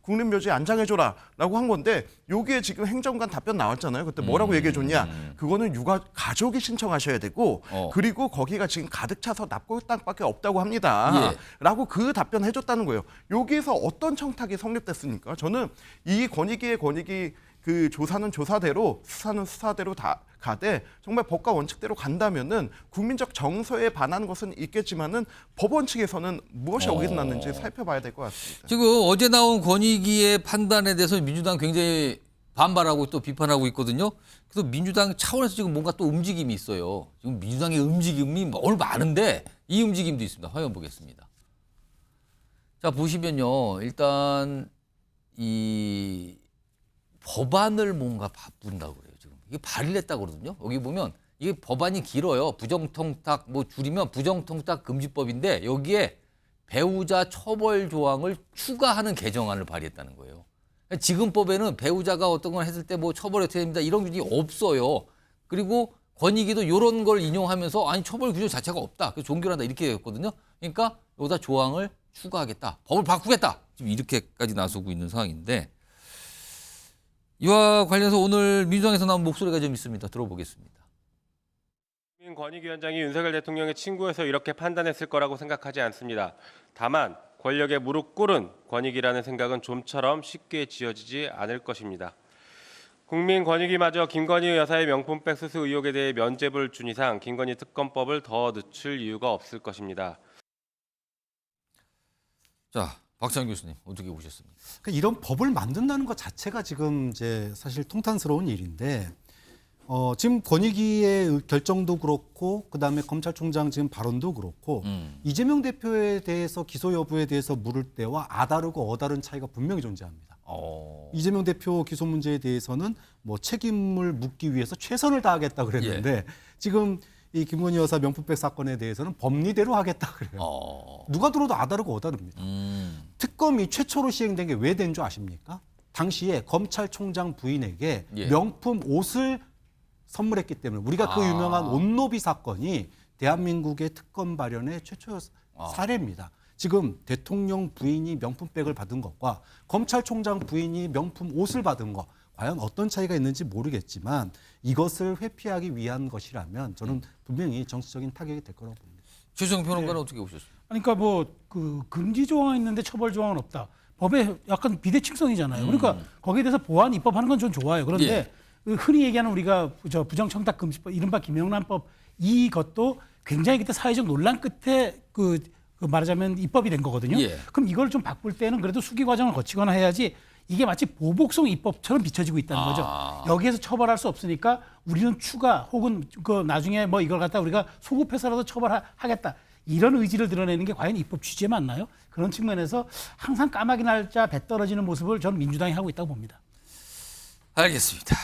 국립묘지에 안장해줘라라고 한 건데 여기에 지금 행정관 답변 나왔잖아요. 그때 뭐라고 얘기해줬냐. 그거는 가족이 신청하셔야 되고 그리고 거기가 지금 가득 차서 납골 땅밖에 없다고 합니다. 라고 그 답변 해줬다는 거예요. 여기에서 어떤 청탁이 성립됐습니까? 저는 이 권익위 그 조사는 조사대로 수사는 수사대로 다 가되 정말 법과 원칙대로 간다면은 국민적 정서에 반하는 것은 있겠지만은 법원 측에서는 무엇이 어긋났는지 살펴봐야 될 것 같습니다. 지금 어제 나온 권익위의 판단에 대해서 민주당 굉장히 반발하고 또 비판하고 있거든요. 그래서 민주당 차원에서 지금 뭔가 또 움직임이 있어요. 지금 민주당의 움직임이 오늘 많은데 이 움직임도 있습니다. 화면 보겠습니다. 자 보시면요. 일단 이 법안을 뭔가 바꾼다고 그래요. 지금 이게 발의했다고 그러거든요. 여기 보면 이게 법안이 길어요. 부정통탁 뭐 줄이면 부정통탁 금지법인데 여기에 배우자 처벌 조항을 추가하는 개정안을 발의했다는 거예요. 지금 법에는 배우자가 어떤 걸 했을 때 뭐 처벌이 어떻게 됩니다. 이런 규정이 없어요. 그리고 권익위도 이런 걸 인용하면서 아니 처벌 규정 자체가 없다. 그래서 종결한다 이렇게 했거든요. 그러니까 여기다 조항을 추가하겠다. 법을 바꾸겠다. 지금 이렇게까지 나서고 있는 상황인데 이와 관련해서 오늘 민주당에서 나온 목소리가 좀 있습니다. 들어보겠습니다. 국민권익위원장이 윤석열 대통령의 친구여서 이렇게 판단했을 거라고 생각하지 않습니다. 다만 권력에 무릎 꿇은 권익위라는 생각은 좀처럼 쉽게 지어지지 않을 것입니다. 국민권익위마저 김건희 여사의 명품백 수수 의혹에 대해 면죄부를 준 이상 김건희 특검법을 더 늦출 이유가 없을 것입니다. 자. 박찬 교수님 어떻게 보셨습니까? 그러니까 이런 법을 만든다는 것 자체가 지금 이제 사실 통탄스러운 일인데 지금 권익위의 결정도 그렇고 그다음에 검찰총장 지금 발언도 그렇고 이재명 대표에 대해서 기소 여부에 대해서 물을 때와 아다르고 어다른 차이가 분명히 존재합니다. 이재명 대표 기소 문제에 대해서는 뭐 책임을 묻기 위해서 최선을 다하겠다 그랬는데 지금 이 김건희 여사 명품백 사건에 대해서는 법리대로 하겠다 그래요. 누가 들어도 아다르고 어다릅니다. 특검이 최초로 시행된 게 왜 된 줄 아십니까? 당시에 검찰총장 부인에게 명품 옷을 선물했기 때문에 우리가 그 유명한 옷노비 사건이 대한민국의 특검 발현의 최초 사례입니다. 지금 대통령 부인이 명품백을 받은 것과 검찰총장 부인이 명품 옷을 받은 것 과연 어떤 차이가 있는지 모르겠지만 이것을 회피하기 위한 것이라면 저는 분명히 정치적인 타격이 될 거라고 봅니다. 최수영 평론가는 어떻게 보셨습니까? 그러니까 뭐 그 금지 조항이 있는데 처벌 조항은 없다. 법에 약간 비대칭성이잖아요. 그러니까 거기에 대해서 보완 입법하는 건 좀 좋아요. 그런데 흔히 얘기하는 우리가 부정청탁금지법, 이른바 김영란법 이것도 굉장히 그때 사회적 논란 끝에 그 말하자면 입법이 된 거거든요. 예. 그럼 이걸 좀 바꿀 때는 그래도 수기 과정을 거치거나 해야지 이게 마치 보복성 입법처럼 비춰지고 있다는 거죠. 여기에서 처벌할 수 없으니까 우리는 추가 혹은 그 나중에 뭐 이걸 갖다 우리가 소급해서라도 처벌하겠다. 이런 의지를 드러내는 게 과연 입법 취지에 맞나요? 그런 측면에서 항상 까마귀 날짜 배 떨어지는 모습을 저는 민주당이 하고 있다고 봅니다. 알겠습니다.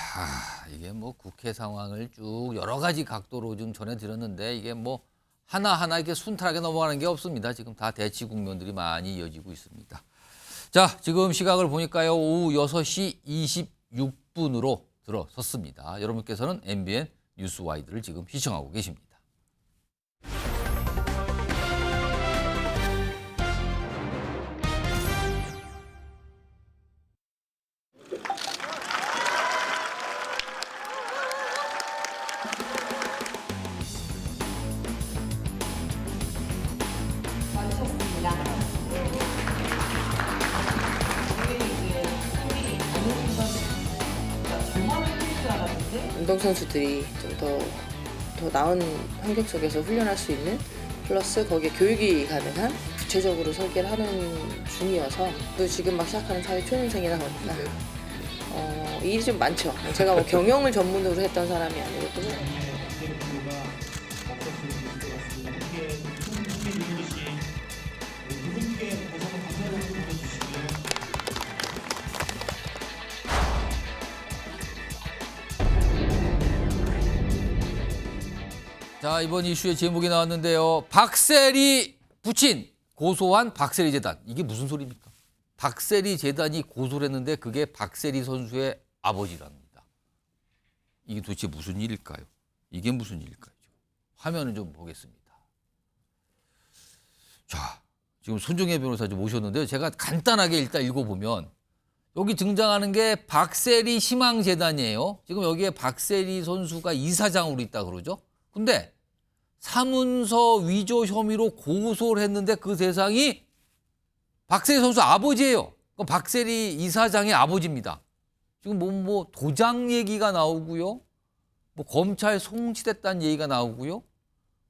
이게 뭐 국회 상황을 쭉 여러 가지 각도로 좀 전해드렸는데 이게 뭐 하나하나 이렇게 순탄하게 넘어가는 게 없습니다. 지금 다 대치 국면들이 많이 이어지고 있습니다. 자, 지금 시각을 보니까요. 오후 6시 26분으로 들어섰습니다. 여러분께서는 MBN 뉴스와이드를 지금 시청하고 계십니다. 운동선수들이 좀 더 나은 환경 속에서 훈련할 수 있는 플러스 거기에 교육이 가능한 구체적으로 설계를 하는 중이어서 또 지금 막 시작하는 사회 초년생이다 보니까 일이 좀 많죠. 제가 뭐 경영을 전문으로 했던 사람이 아니고 또 자, 이번 이슈의 제목이 나왔는데요. 박세리 부친 고소한 박세리 재단. 이게 무슨 소리입니까? 박세리 재단이 고소를 했는데 그게 박세리 선수의 아버지랍니다. 이게 도대체 무슨 일일까요? 이게 무슨 일일까요? 화면을 좀 보겠습니다. 자, 지금 손정혜 변호사 좀 모셨는데요. 제가 간단하게 일단 읽어보면 여기 등장하는 게 박세리 희망재단이에요. 지금 여기에 박세리 선수가 이사장으로 있다 그러죠. 근데 사문서 위조 혐의로 고소를 했는데 그 대상이 박세리 선수 아버지예요. 박세리 이사장의 아버지입니다. 지금 뭐 도장 얘기가 나오고요. 뭐 검찰 송치됐다는 얘기가 나오고요.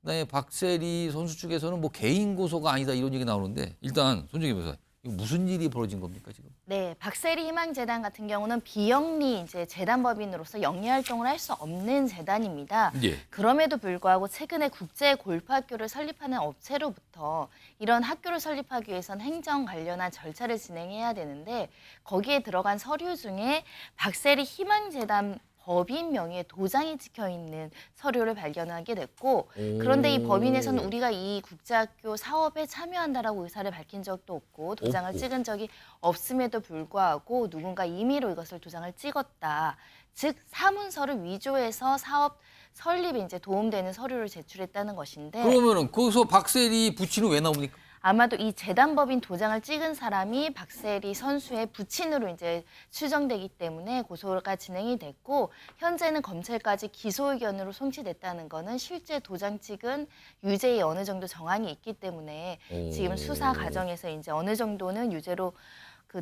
그다음에 박세리 선수 측에서는 뭐 개인 고소가 아니다 이런 얘기 나오는데 일단 손정혜 변호사 이거 무슨 일이 벌어진 겁니까 지금? 네, 박세리 희망재단 같은 경우는 비영리 이제 재단법인으로서 영리 활동을 할 수 없는 재단입니다. 예. 그럼에도 불구하고 최근에 국제 골프학교를 설립하는 업체로부터 이런 학교를 설립하기 위해서는 행정 관련한 절차를 진행해야 되는데 거기에 들어간 서류 중에 박세리 희망재단 법인 명의의 도장이 찍혀 있는 서류를 발견하게 됐고 그런데 이 법인에서는 우리가 이 국제학교 사업에 참여한다라고 의사를 밝힌 적도 없고 도장을 찍은 적이 없음에도 불구하고 누군가 임의로 이것을 도장을 찍었다. 즉 사문서를 위조해서 사업 설립에 이제 도움되는 서류를 제출했다는 것인데 그러면은 거기서 박세리 부친은 왜 나옵니까? 아마도 이 재단법인 도장을 찍은 사람이 박세리 선수의 부친으로 이제 추정되기 때문에 고소가 진행이 됐고 현재는 검찰까지 기소 의견으로 송치됐다는 거는 실제 도장 찍은 유죄의 어느 정도 정황이 있기 때문에 지금 수사 과정에서 이제 어느 정도는 유죄로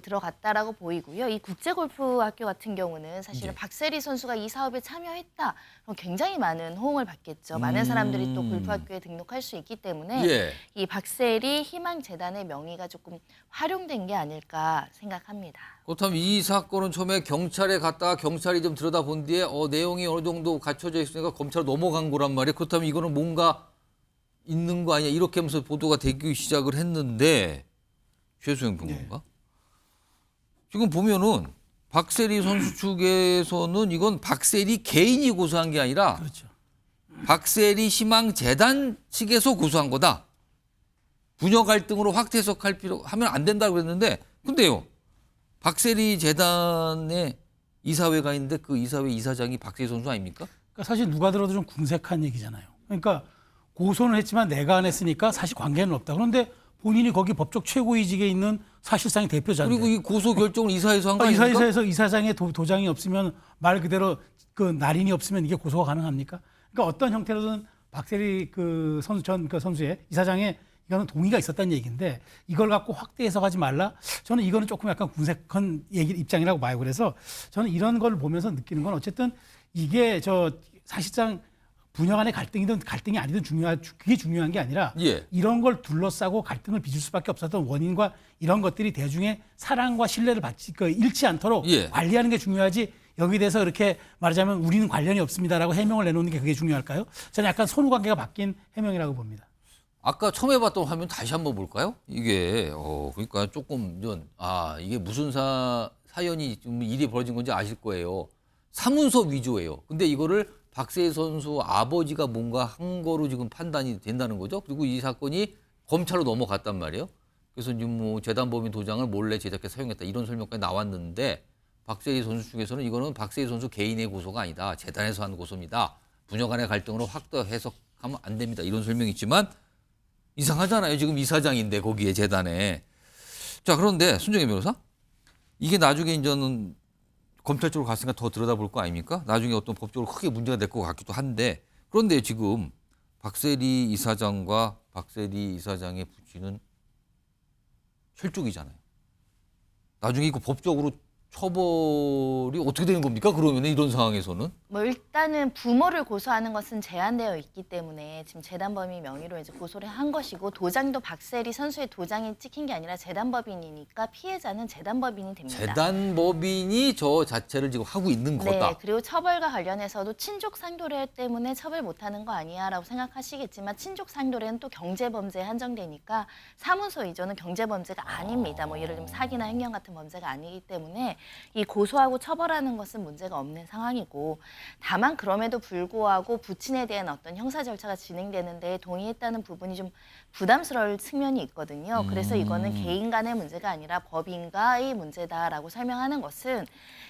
들어갔다라고 보이고요. 이 국제골프학교 같은 경우는 사실은 박세리 선수가 이 사업에 참여했다. 그럼 굉장히 많은 호응을 받겠죠. 많은 사람들이 또 골프학교에 등록할 수 있기 때문에 이 박세리 희망재단의 명의가 조금 활용된 게 아닐까 생각합니다. 그렇다면 이 사건은 처음에 경찰에 갔다가 경찰이 좀 들여다본 뒤에 내용이 어느 정도 갖춰져 있으니까 검찰로 넘어간 거란 말이에요. 그렇다면 이거는 뭔가 있는 거 아니야 이렇게 하면서 보도가 되기 시작을 했는데 최수영 평론가? 지금 보면은 박세리 선수 측에서는 이건 박세리 개인이 고소한 게 아니라 박세리 희망재단 측에서 고소한 거다. 부녀 갈등으로 확대 해석할 하면 안 된다고 그랬는데 근데요. 박세리 재단에 이사회가 있는데 그 이사회 이사장이 박세리 선수 아닙니까? 그러니까 사실 누가 들어도 좀 궁색한 얘기잖아요. 그러니까 고소는 했지만 내가 안 했으니까 사실 관계는 없다. 그런데 본인이 거기 법적 최고위직에 있는 사실상의 대표자인데. 그리고 이 고소 결정을 이사회에서 한 거 아닙니까? 이사회에서 이사장의 도장이 없으면 말 그대로 그 날인이 없으면 이게 고소가 가능합니까? 그러니까 어떤 형태로든 박세리 그 선수 전 그 선수의 이사장의 이거는 동의가 있었다는 얘기인데 이걸 갖고 확대 해석하지 말라. 저는 이거는 조금 약간 군색한 입장이라고 봐요. 그래서 저는 이런 걸 보면서 느끼는 건 어쨌든 이게 사실상 부녀 간의 갈등이든 갈등이 아니든 그게 중요한 게 아니라 이런 걸 둘러싸고 갈등을 빚을 수밖에 없었던 원인과 이런 것들이 대중의 사랑과 신뢰를 잃지 않도록 관리하는 게 중요하지. 여기에 대해서 이렇게 말하자면 우리는 관련이 없습니다라고 해명을 내놓는 게 그게 중요할까요? 저는 약간 선후관계가 바뀐 해명이라고 봅니다. 아까 처음에 봤던 화면 다시 한번 볼까요? 이게 그러니까 조금 이게 무슨 사연이 좀 일이 벌어진 건지 아실 거예요. 사문서 위조예요. 근데 이거를 박세리 선수 아버지가 뭔가 한 거로 지금 판단이 된다는 거죠. 그리고 이 사건이 검찰로 넘어갔단 말이에요. 그래서 지금 뭐 재단법인 도장을 몰래 제작해 사용했다 이런 설명까지 나왔는데 박세리 선수 중에서는 이거는 박세리 선수 개인의 고소가 아니다. 재단에서 한 고소입니다. 부녀 간의 갈등으로 확대 해석하면 안 됩니다. 이런 설명이 있지만 이상하잖아요. 지금 이사장인데 거기에 재단에. 자, 그런데 손정혜 변호사, 이게 나중에 이제는 검찰 쪽으로 갔으니까 더 들여다볼 거 아닙니까? 나중에 어떤 법적으로 크게 문제가 될 것 같기도 한데, 그런데 지금 박세리 이사장과 박세리 이사장의 부친은 혈족이잖아요. 나중에 이거 법적으로 처벌이 어떻게 되는 겁니까? 그러면 이런 상황에서는? 뭐 일단은 부모를 고소하는 것은 제한되어 있기 때문에 지금 재단법인 명의로 이제 고소를 한 것이고 도장도 박세리 선수의 도장이 찍힌 게 아니라 재단법인이니까 피해자는 재단법인이 됩니다. 재단법인이 저 자체를 지금 하고 있는 거다. 네, 그리고 처벌과 관련해서도 친족 상도례 때문에 처벌 못하는 거 아니야라고 생각하시겠지만 친족 상도례는 또 경제범죄에 한정되니까 사문서 위조는 경제범죄가 아닙니다. 뭐 예를 들면 사기나 횡령 같은 범죄가 아니기 때문에 이 고소하고 처벌하는 것은 문제가 없는 상황이고 다만 그럼에도 불구하고 부친에 대한 어떤 형사 절차가 진행되는데 동의했다는 부분이 좀 부담스러울 측면이 있거든요. 그래서 이거는 개인 간의 문제가 아니라 법인과의 문제다라고 설명하는 것은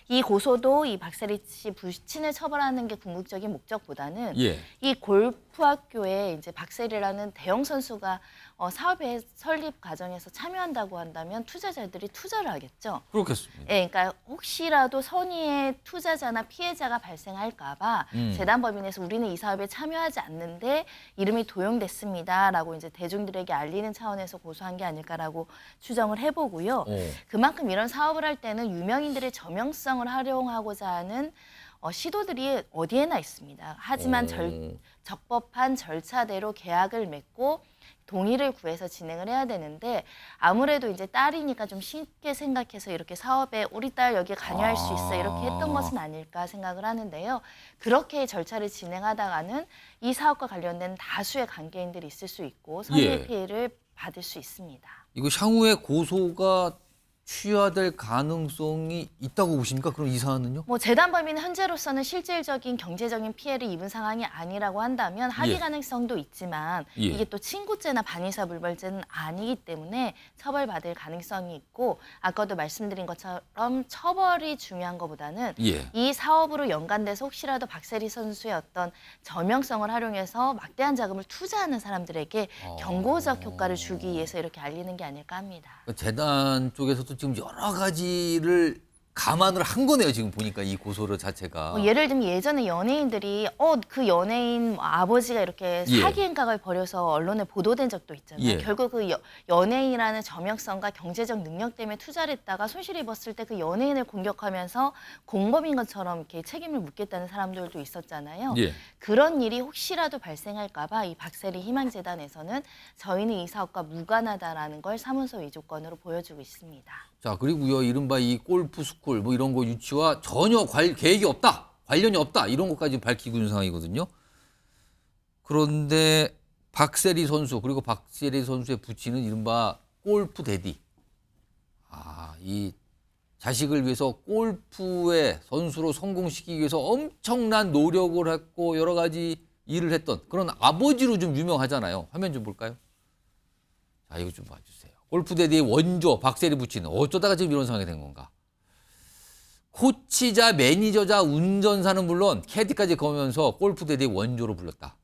이 고소도 이 박세리 씨 부친을 처벌하는 게 궁극적인 목적보다는 이 골프학교에 이제 박세리라는 대형 선수가 사업의 설립 과정에서 참여한다고 한다면 투자자들이 투자를 하겠죠. 그렇겠습니다. 네, 그러니까 혹시라도 선의의 투자자나 피해자가 발생할까봐 재단법인에서 우리는 이 사업에 참여하지 않는데 이름이 도용됐습니다라고 이제 대중들에게 알리는 차원에서 고소한 게 아닐까라고 추정을 해보고요. 그만큼 이런 사업을 할 때는 유명인들의 저명성을 활용하고자 하는 시도들이 어디에나 있습니다. 하지만 적법한 절차대로 계약을 맺고 동의를 구해서 진행을 해야 되는데 아무래도 이제 딸이니까 좀 쉽게 생각해서 이렇게 사업에 우리 딸 여기 관여할 수 있어 이렇게 했던 것은 아닐까 생각을 하는데요. 그렇게 절차를 진행하다가는 이 사업과 관련된 다수의 관계인들이 있을 수 있고 선의 피해를 받을 수 있습니다. 이거 향후에 고소가 취하될 가능성이 있다고 보십니까? 그럼 이 사안은요? 뭐 재단법인은 현재로서는 실질적인 경제적인 피해를 입은 상황이 아니라고 한다면 합의 가능성도 있지만 이게 또 친구죄나 반의사 불벌죄는 아니기 때문에 처벌받을 가능성이 있고 아까도 말씀드린 것처럼 처벌이 중요한 것보다는 이 사업으로 연관돼서 혹시라도 박세리 선수의 어떤 저명성을 활용해서 막대한 자금을 투자하는 사람들에게 경고적 효과를 주기 위해서 이렇게 알리는 게 아닐까 합니다. 재단 쪽에서도 지금 여러 가지를 감안을 한 거네요. 지금 보니까 이 고소를 자체가. 예를 들면 예전에 연예인들이 그 연예인 아버지가 이렇게 사기 행각을 벌여서 언론에 보도된 적도 있잖아요. 결국 그 연예인이라는 저명성과 경제적 능력 때문에 투자를 했다가 손실 입었을 때 그 연예인을 공격하면서 공범인 것처럼 이렇게 책임을 묻겠다는 사람들도 있었잖아요. 그런 일이 혹시라도 발생할까 봐 이 박세리 희망재단에서는 저희는 이 사업과 무관하다라는 걸 사문서 위조건으로 보여주고 있습니다. 자, 그리고요, 이른바 이 골프 스쿨 뭐 이런 거 유치와 전혀 계획이 없다, 관련이 없다 이런 것까지 밝히고 있는 상황이거든요. 그런데 박세리 선수 그리고 박세리 선수의 부친은 이른바 골프 데디. 이 자식을 위해서 골프의 선수로 성공시키기 위해서 엄청난 노력을 했고 여러 가지 일을 했던 그런 아버지로 좀 유명하잖아요. 화면 좀 볼까요? 자, 이거 좀 봐주세요. 골프데디의 원조 박세리 부친은 어쩌다가 지금 이런 상황이 된 건가? 코치자, 매니저자, 운전사는 물론 캐디까지 거면서 골프데디의 원조로 불렸다.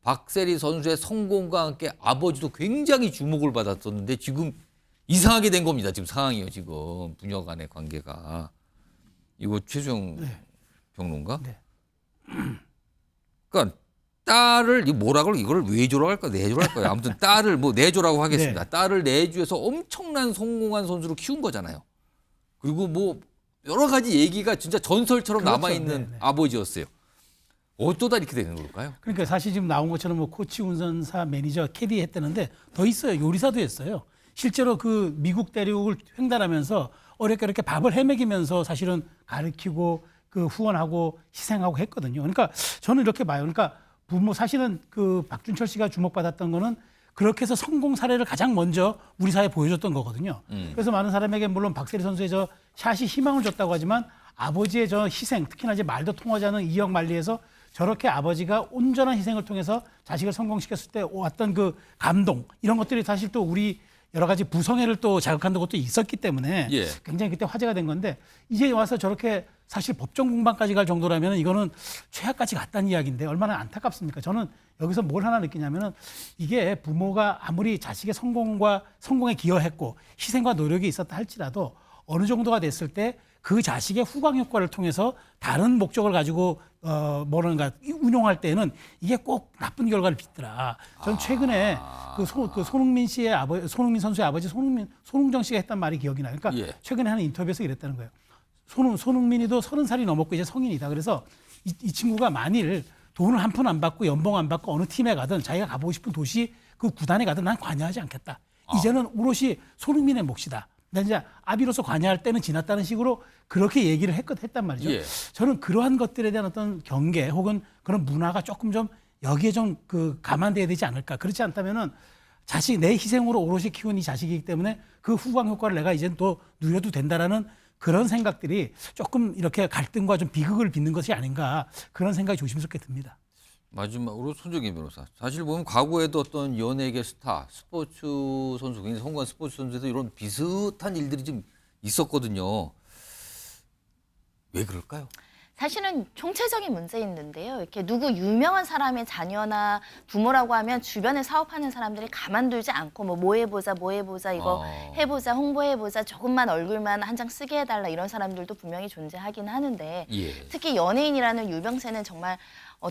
박세리 선수의 성공과 함께 아버지도 굉장히 주목을 받았었는데 지금 이상하게 된 겁니다. 지금 상황이요. 지금 부녀 간의 관계가. 이거 최수영 평론가? 그러니까 딸을 이걸 외조라고 할까 내조라고 할까요? 아무튼 딸을 뭐 내조라고 하겠습니다. 네. 딸을 내주에서 엄청난 성공한 선수로 키운 거잖아요. 그리고 뭐 여러 가지 얘기가 진짜 전설처럼 그렇죠. 남아있는 네. 아버지였어요. 어쩌다 이렇게 되는 걸까요? 그러니까 사실 지금 나온 것처럼 뭐 코치, 운전사, 매니저, 캐디 했다는데 더 있어요. 요리사도 했어요. 실제로 그 미국 대륙을 횡단하면서 어렵게 이렇게 밥을 헤매기면서 사실은 가르치고 그 후원하고 희생하고 했거든요. 그러니까 저는 이렇게 봐요. 그러니까 부모 사실은 그 박준철 씨가 주목받았던 거는 그렇게 해서 성공 사례를 가장 먼저 우리 사회에 보여줬던 거거든요. 그래서 많은 사람에게 물론 박세리 선수의 저 샷이 희망을 줬다고 하지만 아버지의 저 희생, 특히나 이제 말도 통하지 않은 이역 만리에서 저렇게 아버지가 온전한 희생을 통해서 자식을 성공시켰을 때 왔던 그 감동 이런 것들이 사실 또 우리 여러 가지 부성애를 또 자극하는 것도 있었기 때문에 예. 굉장히 그때 화제가 된 건데 이제 와서 저렇게 사실 법정 공방까지 갈 정도라면 이거는 최악까지 갔다는 이야기인데 얼마나 안타깝습니까? 저는 여기서 뭘 하나 느끼냐면은 이게 부모가 아무리 자식의 성공에 기여했고 희생과 노력이 있었다 할지라도 어느 정도가 됐을 때 그 자식의 후광 효과를 통해서 다른 목적을 가지고 뭐랄까 운용할 때는 이게 꼭 나쁜 결과를 빚더라. 전 최근에 그 손흥민 씨의 아버지, 손흥민 선수의 아버지 손흥정 씨가 했던 말이 기억이 나요. 그러니까 예. 최근에 하는 인터뷰에서 이랬다는 거예요. 손흥민이도 30살이 넘었고 이제 성인이다. 그래서 이 친구가 만일 돈을 한 푼 안 받고 연봉 안 받고 어느 팀에 가든 자기가 가보고 싶은 도시 그 구단에 가든 난 관여하지 않겠다. 이제는 오롯이 손흥민의 몫이다. 난 이제 아비로서 관여할 때는 지났다는 식으로 그렇게 얘기를 했단 말이죠. 예. 저는 그러한 것들에 대한 어떤 경계 혹은 그런 문화가 조금 좀 여기에 좀 그 감안돼야 되지 않을까. 그렇지 않다면은 자식 내 희생으로 오롯이 키운 이 자식이기 때문에 그 후광 효과를 내가 이제는 또 누려도 된다라는 그런 생각들이 조금 이렇게 갈등과 좀 비극을 빚는 것이 아닌가 그런 생각이 조심스럽게 듭니다. 마지막으로 손정희 변호사. 사실 보면 과거에도 어떤 연예계 스타, 스포츠 선수, 굉장히 성공한 스포츠 선수에도 이런 비슷한 일들이 좀 있었거든요. 왜 그럴까요? 사실은 총체적인 문제였는데요. 이렇게 누구 유명한 사람의 자녀나 부모라고 하면 주변에 사업하는 사람들이 가만두지 않고 뭐 해보자 이거 해보자 홍보해보자 조금만 얼굴만 한 장 쓰게 해달라 이런 사람들도 분명히 존재하긴 하는데 예. 특히 연예인이라는 유병세는 정말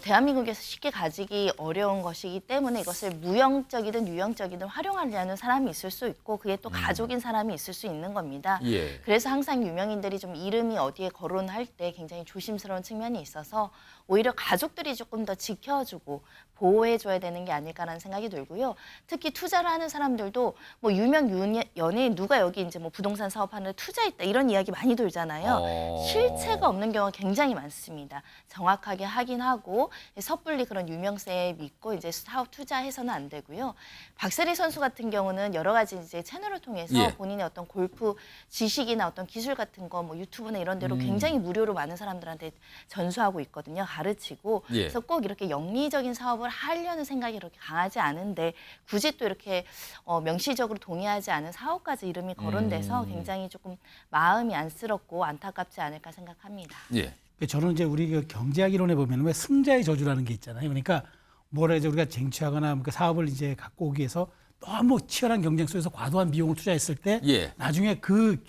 대한민국에서 쉽게 가지기 어려운 것이기 때문에 이것을 무형적이든 유형적이든 활용하려는 사람이 있을 수 있고 그게 또 가족인 사람이 있을 수 있는 겁니다. 예. 그래서 항상 유명인들이 좀 이름이 어디에 거론할 때 굉장히 조심스러운 측면이 있어서 오히려 가족들이 조금 더 지켜주고 보호해줘야 되는 게 아닐까라는 생각이 들고요. 특히 투자를 하는 사람들도 뭐 유명 연예인 누가 여기 이제 뭐 부동산 사업하는데 투자했다 이런 이야기 많이 돌잖아요. 실체가 없는 경우가 굉장히 많습니다. 정확하게 확인하고 섣불리 그런 유명세에 믿고 이제 사업 투자해서는 안 되고요. 박세리 선수 같은 경우는 여러 가지 이제 채널을 통해서 예. 본인의 어떤 골프 지식이나 어떤 기술 같은 거 뭐 유튜브나 이런 데로 굉장히 무료로 많은 사람들한테 전수하고 있거든요. 가르치고 예. 그래서 꼭 이렇게 영리적인 사업을 하려는 생각이 그렇게 강하지 않은데 굳이 또 이렇게 명시적으로 동의하지 않은 사업까지 이름이 거론돼서 굉장히 조금 마음이 안쓰럽고 안타깝지 않을까 생각합니다. 예. 저는 이제 우리 그 경제학 이론에 보면 왜 승자의 저주라는 게 있잖아요. 그러니까 뭐라 이제 우리가 쟁취하거나 사업을 이제 갖고 오기 위해서 너무 치열한 경쟁 속에서 과도한 비용을 투자했을 때 예. 나중에 그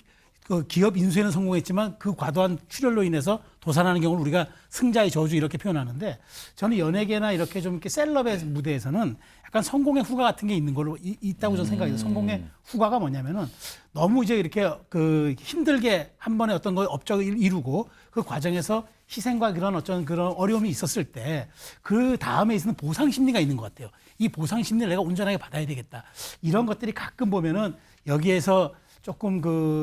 기업 인수에는 성공했지만 그 과도한 출혈로 인해서 도산하는 경우를 우리가 승자의 저주 이렇게 표현하는데 저는 연예계나 이렇게 좀 이렇게 셀럽의 무대에서는 약간 성공의 후가 같은 게 있는 걸로 있다고 저는 생각해요. 성공의 후가가 뭐냐면은 너무 이제 이렇게 그 힘들게 한 번에 어떤 거 업적을 이루고 그 과정에서 희생과 그런 어떤 그런 어려움이 있었을 때 그 다음에 있는 보상 심리가 있는 것 같아요. 이 보상 심리를 내가 온전하게 받아야 되겠다. 이런 것들이 가끔 보면은 여기에서 조금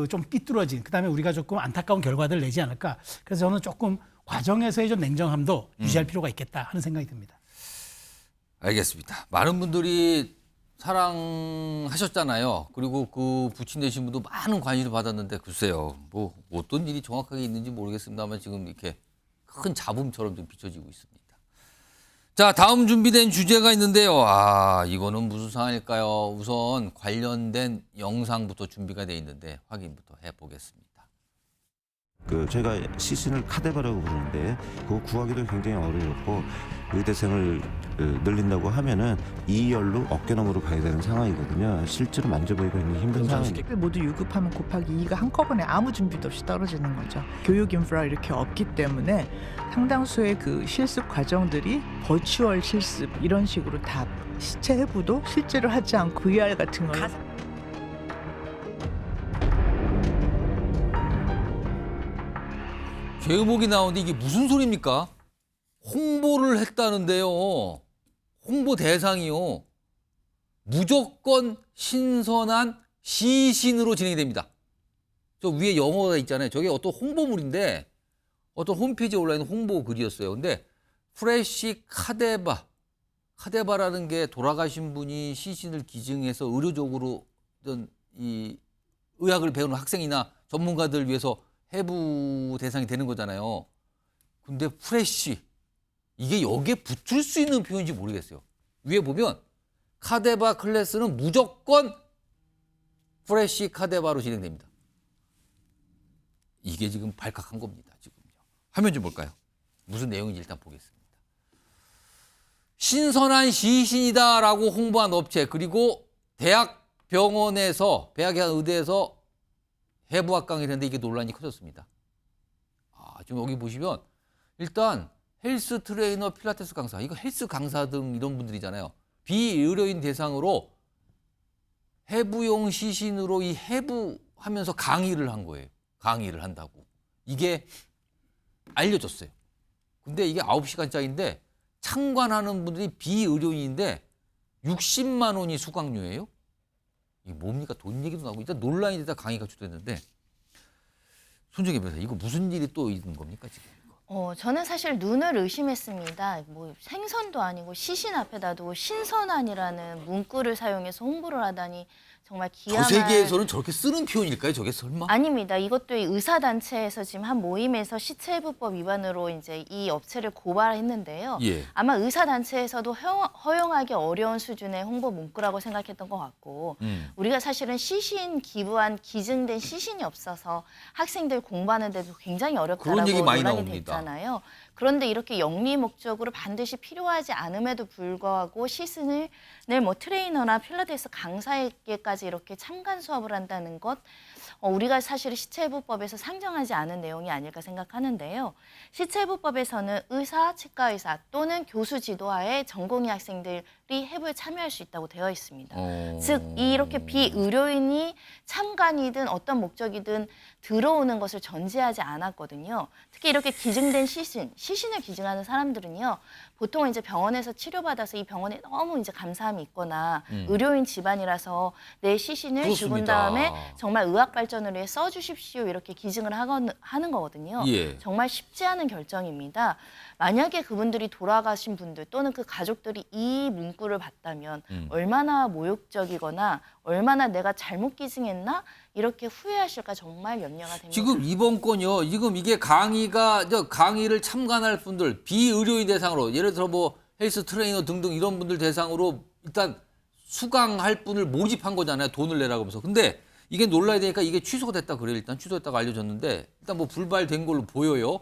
좀 삐뚤어진 그다음에 우리가 조금 안타까운 결과들을 내지 않을까. 그래서 저는 조금 과정에서의 좀 냉정함도 유지할 필요가 있겠다 하는 생각이 듭니다. 알겠습니다. 많은 분들이 사랑하셨잖아요. 그리고 그 부친 되신 분도 많은 관심을 받았는데 글쎄요. 뭐 어떤 일이 정확하게 있는지 모르겠습니다만 지금 이렇게 큰 잡음처럼 좀 비춰지고 있습니다. 자, 다음 준비된 주제가 있는데요. 이거는 무슨 상황일까요? 우선 관련된 영상부터 준비가 돼 있는데 확인부터 해보겠습니다. 저희가 시신을 카데바라고 부르는데 그거 구하기도 굉장히 어려웠고 의대생을 늘린다고 하면은 2열로 어깨너머로 가야 되는 상황이거든요. 실제로 만져보기가 굉장히 힘든 상황입니다. 모두 유급하면 곱하기 2가 한꺼번에 아무 준비도 없이 떨어지는 거죠. 교육 인프라 이렇게 없기 때문에 상당수의 그 실습 과정들이 버추얼 실습 이런 식으로 다 시체 해부도 실제로 하지 않고 VR 같은 걸로 제목이 나오는데 이게 무슨 소리입니까? 홍보를 했다는데요. 홍보 대상이요. 무조건 신선한 시신으로 진행이 됩니다. 저 위에 영어가 있잖아요. 저게 어떤 홍보물인데 어떤 홈페이지에 올라있는 홍보 글이었어요. 근데 프레시 카데바라는 게 돌아가신 분이 시신을 기증해서 의료적으로 어떤 이 의학을 배우는 학생이나 전문가들 위해서 해부 대상이 되는 거잖아요. 근데 프레시 이게 여기에 붙을 수 있는 표현인지 모르겠어요. 위에 보면 카데바 클래스는 무조건 프레시 카데바로 진행됩니다. 이게 지금 발칵한 겁니다. 지금요. 화면 좀 볼까요? 무슨 내용인지 일단 보겠습니다. 신선한 시신이다라고 홍보한 업체 그리고 대학병원에서 의대에서 해부학 강의를 했는데 이게 논란이 커졌습니다. 지금 여기 보시면 일단 헬스 트레이너, 필라테스 강사, 이거 헬스 강사 등 이런 분들이잖아요. 비의료인 대상으로 해부용 시신으로 이 해부하면서 강의를 한 거예요. 강의를 한다고. 이게 알려졌어요. 근데 이게 9시간짜리인데 참관하는 분들이 비의료인인데 60만 원이 수강료예요? 이게 뭡니까? 돈 얘기도 나오고 일단 논란이 되다 강의가 주도했는데 손정혜 변호사 이거 무슨 일이 또 있는 겁니까 지금? 저는 사실 눈을 의심했습니다. 뭐 생선도 아니고 시신 앞에다 두고 신선한이라는 문구를 사용해서 홍보를 하다니 정말 기함한. 저 세계에서는 저렇게 쓰는 표현일까요? 저게 설마? 아닙니다. 이것도 의사단체에서 지금 한 모임에서 시체해부법 위반으로 이제 이 업체를 고발했는데요. 예. 아마 의사단체에서도 허용하기 어려운 수준의 홍보 문구라고 생각했던 것 같고 우리가 사실은 시신 기부한 기증된 시신이 없어서 학생들 공부하는데도 굉장히 어렵다라고 그런 얘기 많이 논란이 나옵니다. 됐잖아요. 그런데 이렇게 영리 목적으로 반드시 필요하지 않음에도 불구하고 시신을 뭐 트레이너나 필라테스 강사에게까지 이렇게 참관 수업을 한다는 것 우리가 사실 시체해부법에서 상정하지 않은 내용이 아닐까 생각하는데요. 시체해부법에서는 의사, 치과의사 또는 교수 지도하에 전공의 학생들이 해부에 참여할 수 있다고 되어 있습니다. 즉 이렇게 비의료인이 참관이든 어떤 목적이든 들어오는 것을 전제하지 않았거든요. 특히 이렇게 기증된 시신을 기증하는 사람들은요. 보통 이제 병원에서 치료받아서 이 병원에 너무 이제 감사함이 있거나 의료인 집안이라서 내 시신을 그렇습니다. 죽은 다음에 정말 의학 발전을 위해 써주십시오 이렇게 기증을 하는 거거든요. 예. 정말 쉽지 않은 결정입니다. 만약에 그분들이 돌아가신 분들 또는 그 가족들이 이 문구를 봤다면 얼마나 모욕적이거나 얼마나 내가 잘못 기증했나 이렇게 후회하실까 정말 염려가 됩니다. 지금 이번 건요. 지금 이게 강의를 참관할 분들 비의료인 대상으로 예를 들어 뭐 헬스 트레이너 등등 이런 분들 대상으로 일단 수강할 분을 모집한 거잖아요. 돈을 내라고 하면서. 근데 이게 논란이 되니까 이게 취소가 됐다 그래요. 일단 취소됐다고 알려졌는데 일단 뭐 불발된 걸로 보여요.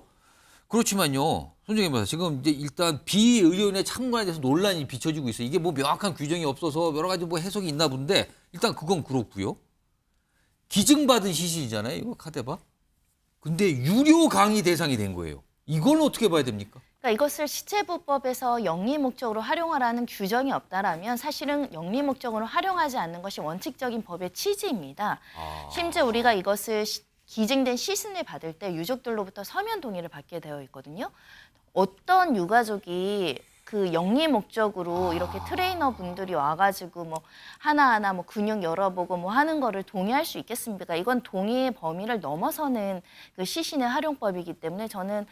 그렇지만요. 손정혜 변호사 지금 이제 일단 비의료인의 참관에 대해서 논란이 비춰지고 있어요. 이게 뭐 명확한 규정이 없어서 여러 가지 뭐 해석이 있나 본데 일단 그건 그렇고요. 기증받은 시신이잖아요. 이거 카데바. 근데 유료 강의 대상이 된 거예요. 이건 어떻게 봐야 됩니까? 그러니까 이것을 시체부법에서 영리 목적으로 활용하라는 규정이 없다라면 사실은 영리 목적으로 활용하지 않는 것이 원칙적인 법의 취지입니다. 심지어 우리가 이것을 기증된 시신을 받을 때 유족들로부터 서면 동의를 받게 되어 있거든요. 어떤 유가족이 그 영리 목적으로 이렇게 트레이너 분들이 와가지고 뭐 하나하나 뭐 근육 열어보고 뭐 하는 거를 동의할 수 있겠습니까? 이건 동의의 범위를 넘어서는 그 시신의 활용법이기 때문에 저는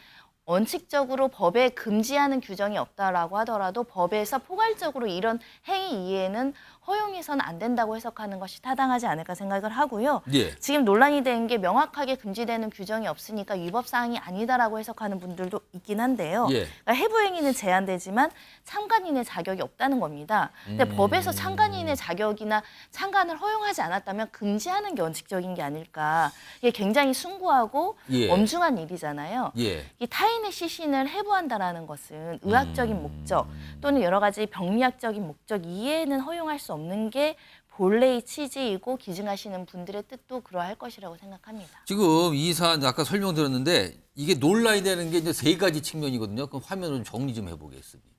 원칙적으로 법에 금지하는 규정이 없다라고 하더라도 법에서 포괄적으로 이런 행위 이해는 허용해서는 안 된다고 해석하는 것이 타당하지 않을까 생각을 하고요. 예. 지금 논란이 된 게 명확하게 금지되는 규정이 없으니까 위법 사항이 아니다라고 해석하는 분들도 있긴 한데요. 예. 그러니까 해부행위는 제한되지만 참관인의 자격이 없다는 겁니다. 근데 법에서 참관인의 자격이나 참관을 허용하지 않았다면 금지하는 게 원칙적인 게 아닐까. 이게 굉장히 숭고하고 예. 엄중한 일이잖아요. 예. 이 타인의 시신을 해부한다라는 것은 의학적인 목적 또는 여러 가지 병리학적인 목적 이해는 허용할 수 없는 게 본래의 취지이고 기증하시는 분들의 뜻도 그러할 것이라고 생각합니다. 지금 이 사안 아까 설명드렸는데 이게 논란이 되는 게 이제 세 가지 측면이거든요. 그럼 화면을 좀 정리 좀 해보겠습니다.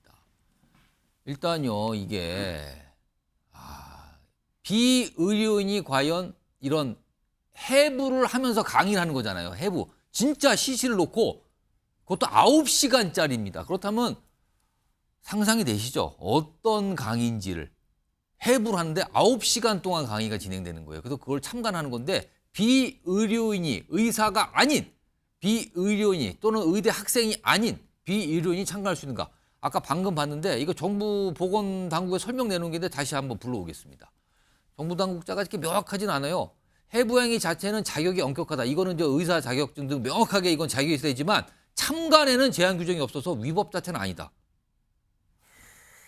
일단요, 이게 비의료인이 과연 이런 해부를 하면서 강의를 하는 거잖아요. 해부. 진짜 시신을 놓고 그것도 9시간짜리입니다. 그렇다면 상상이 되시죠? 어떤 강의인지를. 해부를 하는데 9시간 동안 강의가 진행되는 거예요. 그래서 그걸 참관하는 건데 비의료인이 의사가 아닌 비의료인이 또는 의대 학생이 아닌 비의료인이 참가할 수 있는가. 아까 방금 봤는데 이거 정부 보건당국에 설명 내놓은 게 있는데 다시 한번 불러오겠습니다. 정부 당국자가 이렇게 명확하진 않아요. 해부행위 자체는 자격이 엄격하다. 이거는 이제 의사 자격증 등 명확하게 이건 자격이 있어야 되지만 참관에는 제한 규정이 없어서 위법 자체는 아니다.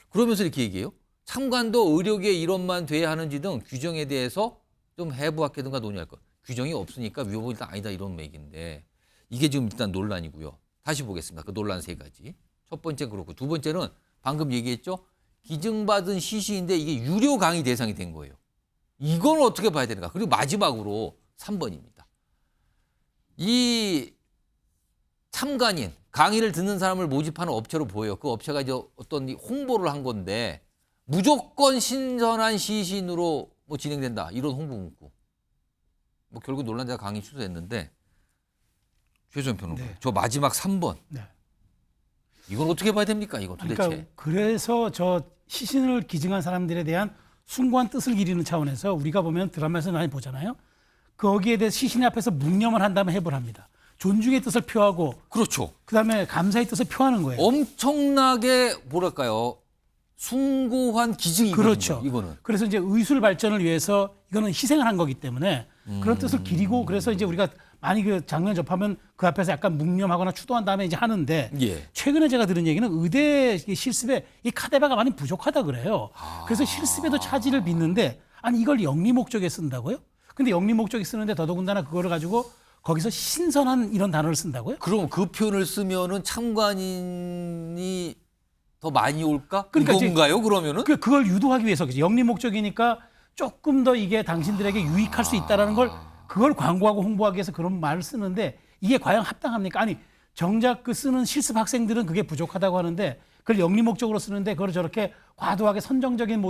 그러면서 이렇게 얘기해요. 참관도 의료계의 일원만 돼야 하는지 등 규정에 대해서 좀 해부학회든가 논의할 것. 규정이 없으니까 위법은 일단 아니다 이런 얘기인데 이게 지금 일단 논란이고요. 다시 보겠습니다. 그 논란 세 가지. 첫 번째 그렇고 두 번째는 방금 얘기했죠. 기증받은 시신인데 이게 유료 강의 대상이 된 거예요. 이건 어떻게 봐야 되는가. 그리고 마지막으로 3번입니다. 이 참관인, 강의를 듣는 사람을 모집하는 업체로 보여요. 그 업체가 이제 어떤 홍보를 한 건데 무조건 신선한 시신으로 뭐 진행된다. 이런 홍보 문구. 뭐 결국 논란자 강의 취소됐는데 최소연 변호사. 네. 저 마지막 3번. 네. 이건 어떻게 봐야 됩니까? 이거 도대체. 그러니까 그래서 저 시신을 기증한 사람들에 대한 숭고한 뜻을 기리는 차원에서 우리가 보면 드라마에서 많이 보잖아요. 거기에 대해 시신 앞에서 묵념을 한 다음에 해부를 합니다. 존중의 뜻을 표하고. 그렇죠. 그다음에 감사의 뜻을 표하는 거예요. 엄청나게 뭐랄까요. 숭고한 기증이거든요. 그렇죠. 이거는. 그래서 이제 의술 발전을 위해서 이거는 희생을 한 거기 때문에 그런 뜻을 기리고 그래서 이제 우리가 많이 그 장면 접하면 그 앞에서 약간 묵념하거나 추도한 다음에 이제 하는데 예. 최근에 제가 들은 얘기는 의대 실습에 이 카데바가 많이 부족하다 그래요. 그래서 실습에도 차질을 빚는데 아니 이걸 영리 목적에 쓴다고요? 근데 영리 목적에 쓰는데 더더군다나 그거를 가지고 거기서 신선한 이런 단어를 쓴다고요? 그럼 그 표현을 쓰면은 참관인이 더 많이 올까? 그러니까 이건가요? 그러면은? 그걸 유도하기 위해서 영리 목적이니까 조금 더 이게 당신들에게 유익할 수 있다라는 걸 그걸 광고하고 홍보하기 위해서 그런 말을 쓰는데 이게 과연 합당합니까? 아니 정작 그 쓰는 실습 학생들은 그게 부족하다고 하는데 그걸 영리 목적으로 쓰는데 그걸 저렇게 과도하게 선정적인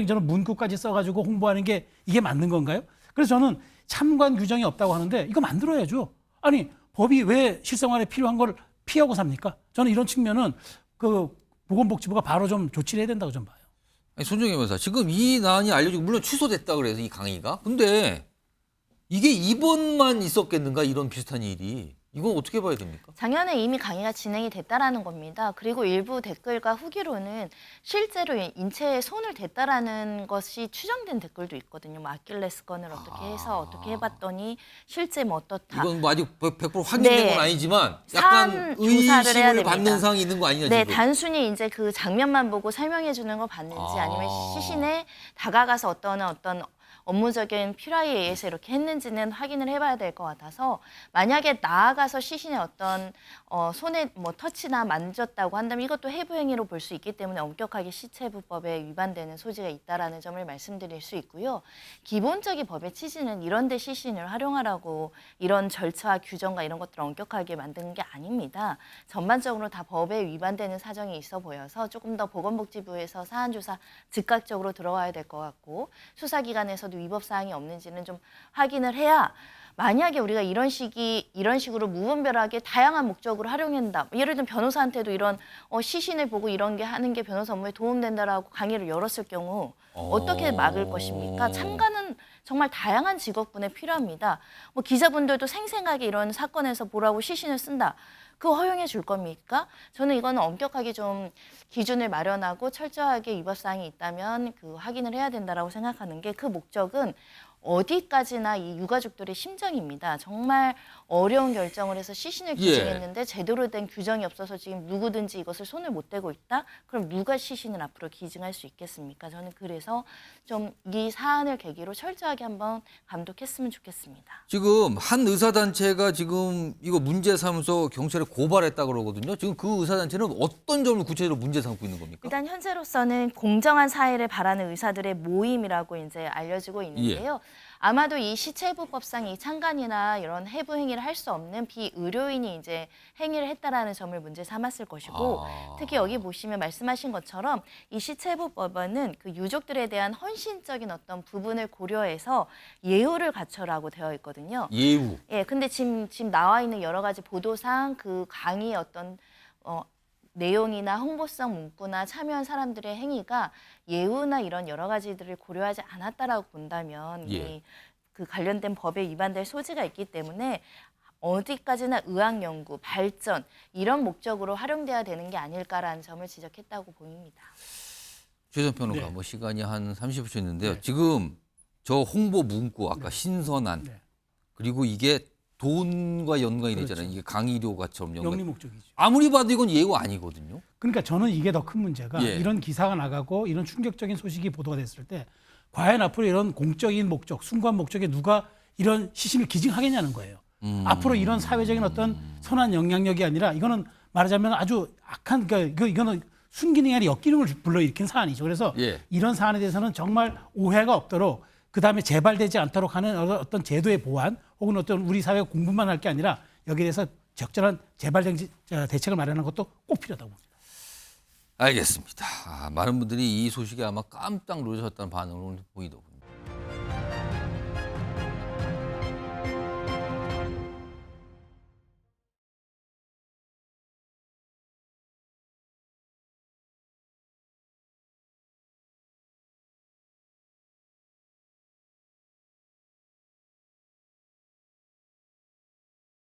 저런 문구까지 써가지고 홍보하는 게 이게 맞는 건가요? 그래서 저는 참관 규정이 없다고 하는데 이거 만들어야죠. 아니 법이 왜 실생활에 필요한 걸 피하고 삽니까? 저는 이런 측면은 그 보건복지부가 바로 좀 조치를 해야 된다고 좀 봐요. 아니, 손정혜 변호사 지금 이 난이 알려지고 물론 취소됐다 그래서 이 강의가 근데 이게 이번만 있었겠는가 이런 비슷한 일이 이건 어떻게 봐야 됩니까? 작년에 이미 강의가 진행이 됐다라는 겁니다. 그리고 일부 댓글과 후기로는 실제로 인체에 손을 댔다라는 것이 추정된 댓글도 있거든요. 뭐 아킬레스건을 어떻게 해서 어떻게 해봤더니 실제 뭐 어떻다. 이건 뭐 아직 100% 확인된 건 아니지만 약간 조사를 해야 의심을 됩니다. 받는 사항이 있는 거 아니냐 네, 지금. 단순히 이제 그 장면만 보고 설명해 주는 걸 봤는지 아니면 시신에 다가가서 어떤 업무적인 필요에 의해서 이렇게 했는지는 확인을 해봐야 될 것 같아서 만약에 나아가서 시신의 어떤 손에 뭐 터치나 만졌다고 한다면 이것도 해부 행위로 볼 수 있기 때문에 엄격하게 시체부법에 위반되는 소지가 있다라는 점을 말씀드릴 수 있고요. 기본적인 법의 취지는 이런 데 시신을 활용하라고 이런 절차와 규정과 이런 것들을 엄격하게 만드는 게 아닙니다. 전반적으로 다 법에 위반되는 사정이 있어 보여서 조금 더 보건복지부에서 사안조사 즉각적으로 들어가야 될 것 같고 수사기관에서 위법 사항이 없는지는 좀 확인을 해야 만약에 우리가 이런 식으로 무분별하게 다양한 목적으로 활용한다. 예를 들면 변호사한테도 이런 시신을 보고 이런 게 하는 게 변호사 업무에 도움된다라고 강의를 열었을 경우 어떻게 막을 것입니까? 참관은 정말 다양한 직업군에 필요합니다. 뭐 기자분들도 생생하게 이런 사건에서 보라고 시신을 쓴다. 그거 허용해 줄 겁니까? 저는 이거는 엄격하게 좀 기준을 마련하고 철저하게 위법사항이 있다면 그 확인을 해야 된다라고 생각하는 게 그 목적은 어디까지나 이 유가족들의 심정입니다. 정말 어려운 결정을 해서 시신을 기증했는데 제대로 된 규정이 없어서 지금 누구든지 이것을 손을 못 대고 있다? 그럼 누가 시신을 앞으로 기증할 수 있겠습니까? 저는 그래서 좀 이 사안을 계기로 철저하게 한번 감독했으면 좋겠습니다. 지금 한 의사단체가 지금 이거 문제 삼아서 경찰에 고발했다 그러거든요. 지금 그 의사단체는 어떤 점을 구체적으로 문제 삼고 있는 겁니까? 일단 현재로서는 공정한 사회를 바라는 의사들의 모임이라고 이제 알려지고 있는데요. 아마도 이 시체해부법상 이 창간이나 이런 해부 행위를 할 수 없는 비의료인이 이제 행위를 했다라는 점을 문제 삼았을 것이고 특히 여기 보시면 말씀하신 것처럼 이 시체해부법은 그 유족들에 대한 헌신적인 어떤 부분을 고려해서 예우를 갖춰라고 되어 있거든요. 예우. 예, 근데 지금 나와 있는 여러 가지 보도상 그 강의의 어떤 내용이나 홍보성 문구나 참여한 사람들의 행위가 예우나 이런 여러 가지들을 고려하지 않았다라고 본다면 그 관련된 법에 위반될 소지가 있기 때문에 어디까지나 의학 연구, 발전 이런 목적으로 활용돼야 되는 게 아닐까라는 점을 지적했다고 보입니다. 최선 평론가 뭐 시간이 한 30초 있는데요. 지금 저 홍보 문구 아까 신선한 그리고 이게 돈과 연관이 되잖아요. 이게 강의료가처럼 영리 목적이죠. 아무리 봐도 이건 예우 아니거든요. 그러니까 저는 이게 더 큰 문제가 이런 기사가 나가고 이런 충격적인 소식이 보도가 됐을 때 과연 앞으로 이런 공적인 목적, 숭고한 목적에 누가 이런 시신을 기증하겠냐는 거예요. 앞으로 이런 사회적인 어떤 선한 영향력이 아니라 이거는 말하자면 아주 악한 그러니까 이거는 순기능이 아니라 역기능을 불러일으킨 사안이죠. 그래서 이런 사안에 대해서는 정말 오해가 없도록 그다음에 재발되지 않도록 하는 어떤 제도의 보완 혹은 어떤 우리 사회가 공부만 할 게 아니라 여기에 대해서 적절한 재발 대책을 마련하는 것도 꼭 필요하다고 봅니다. 알겠습니다. 많은 분들이 이 소식에 아마 깜짝 놀라셨다는 반응을 보이더군요.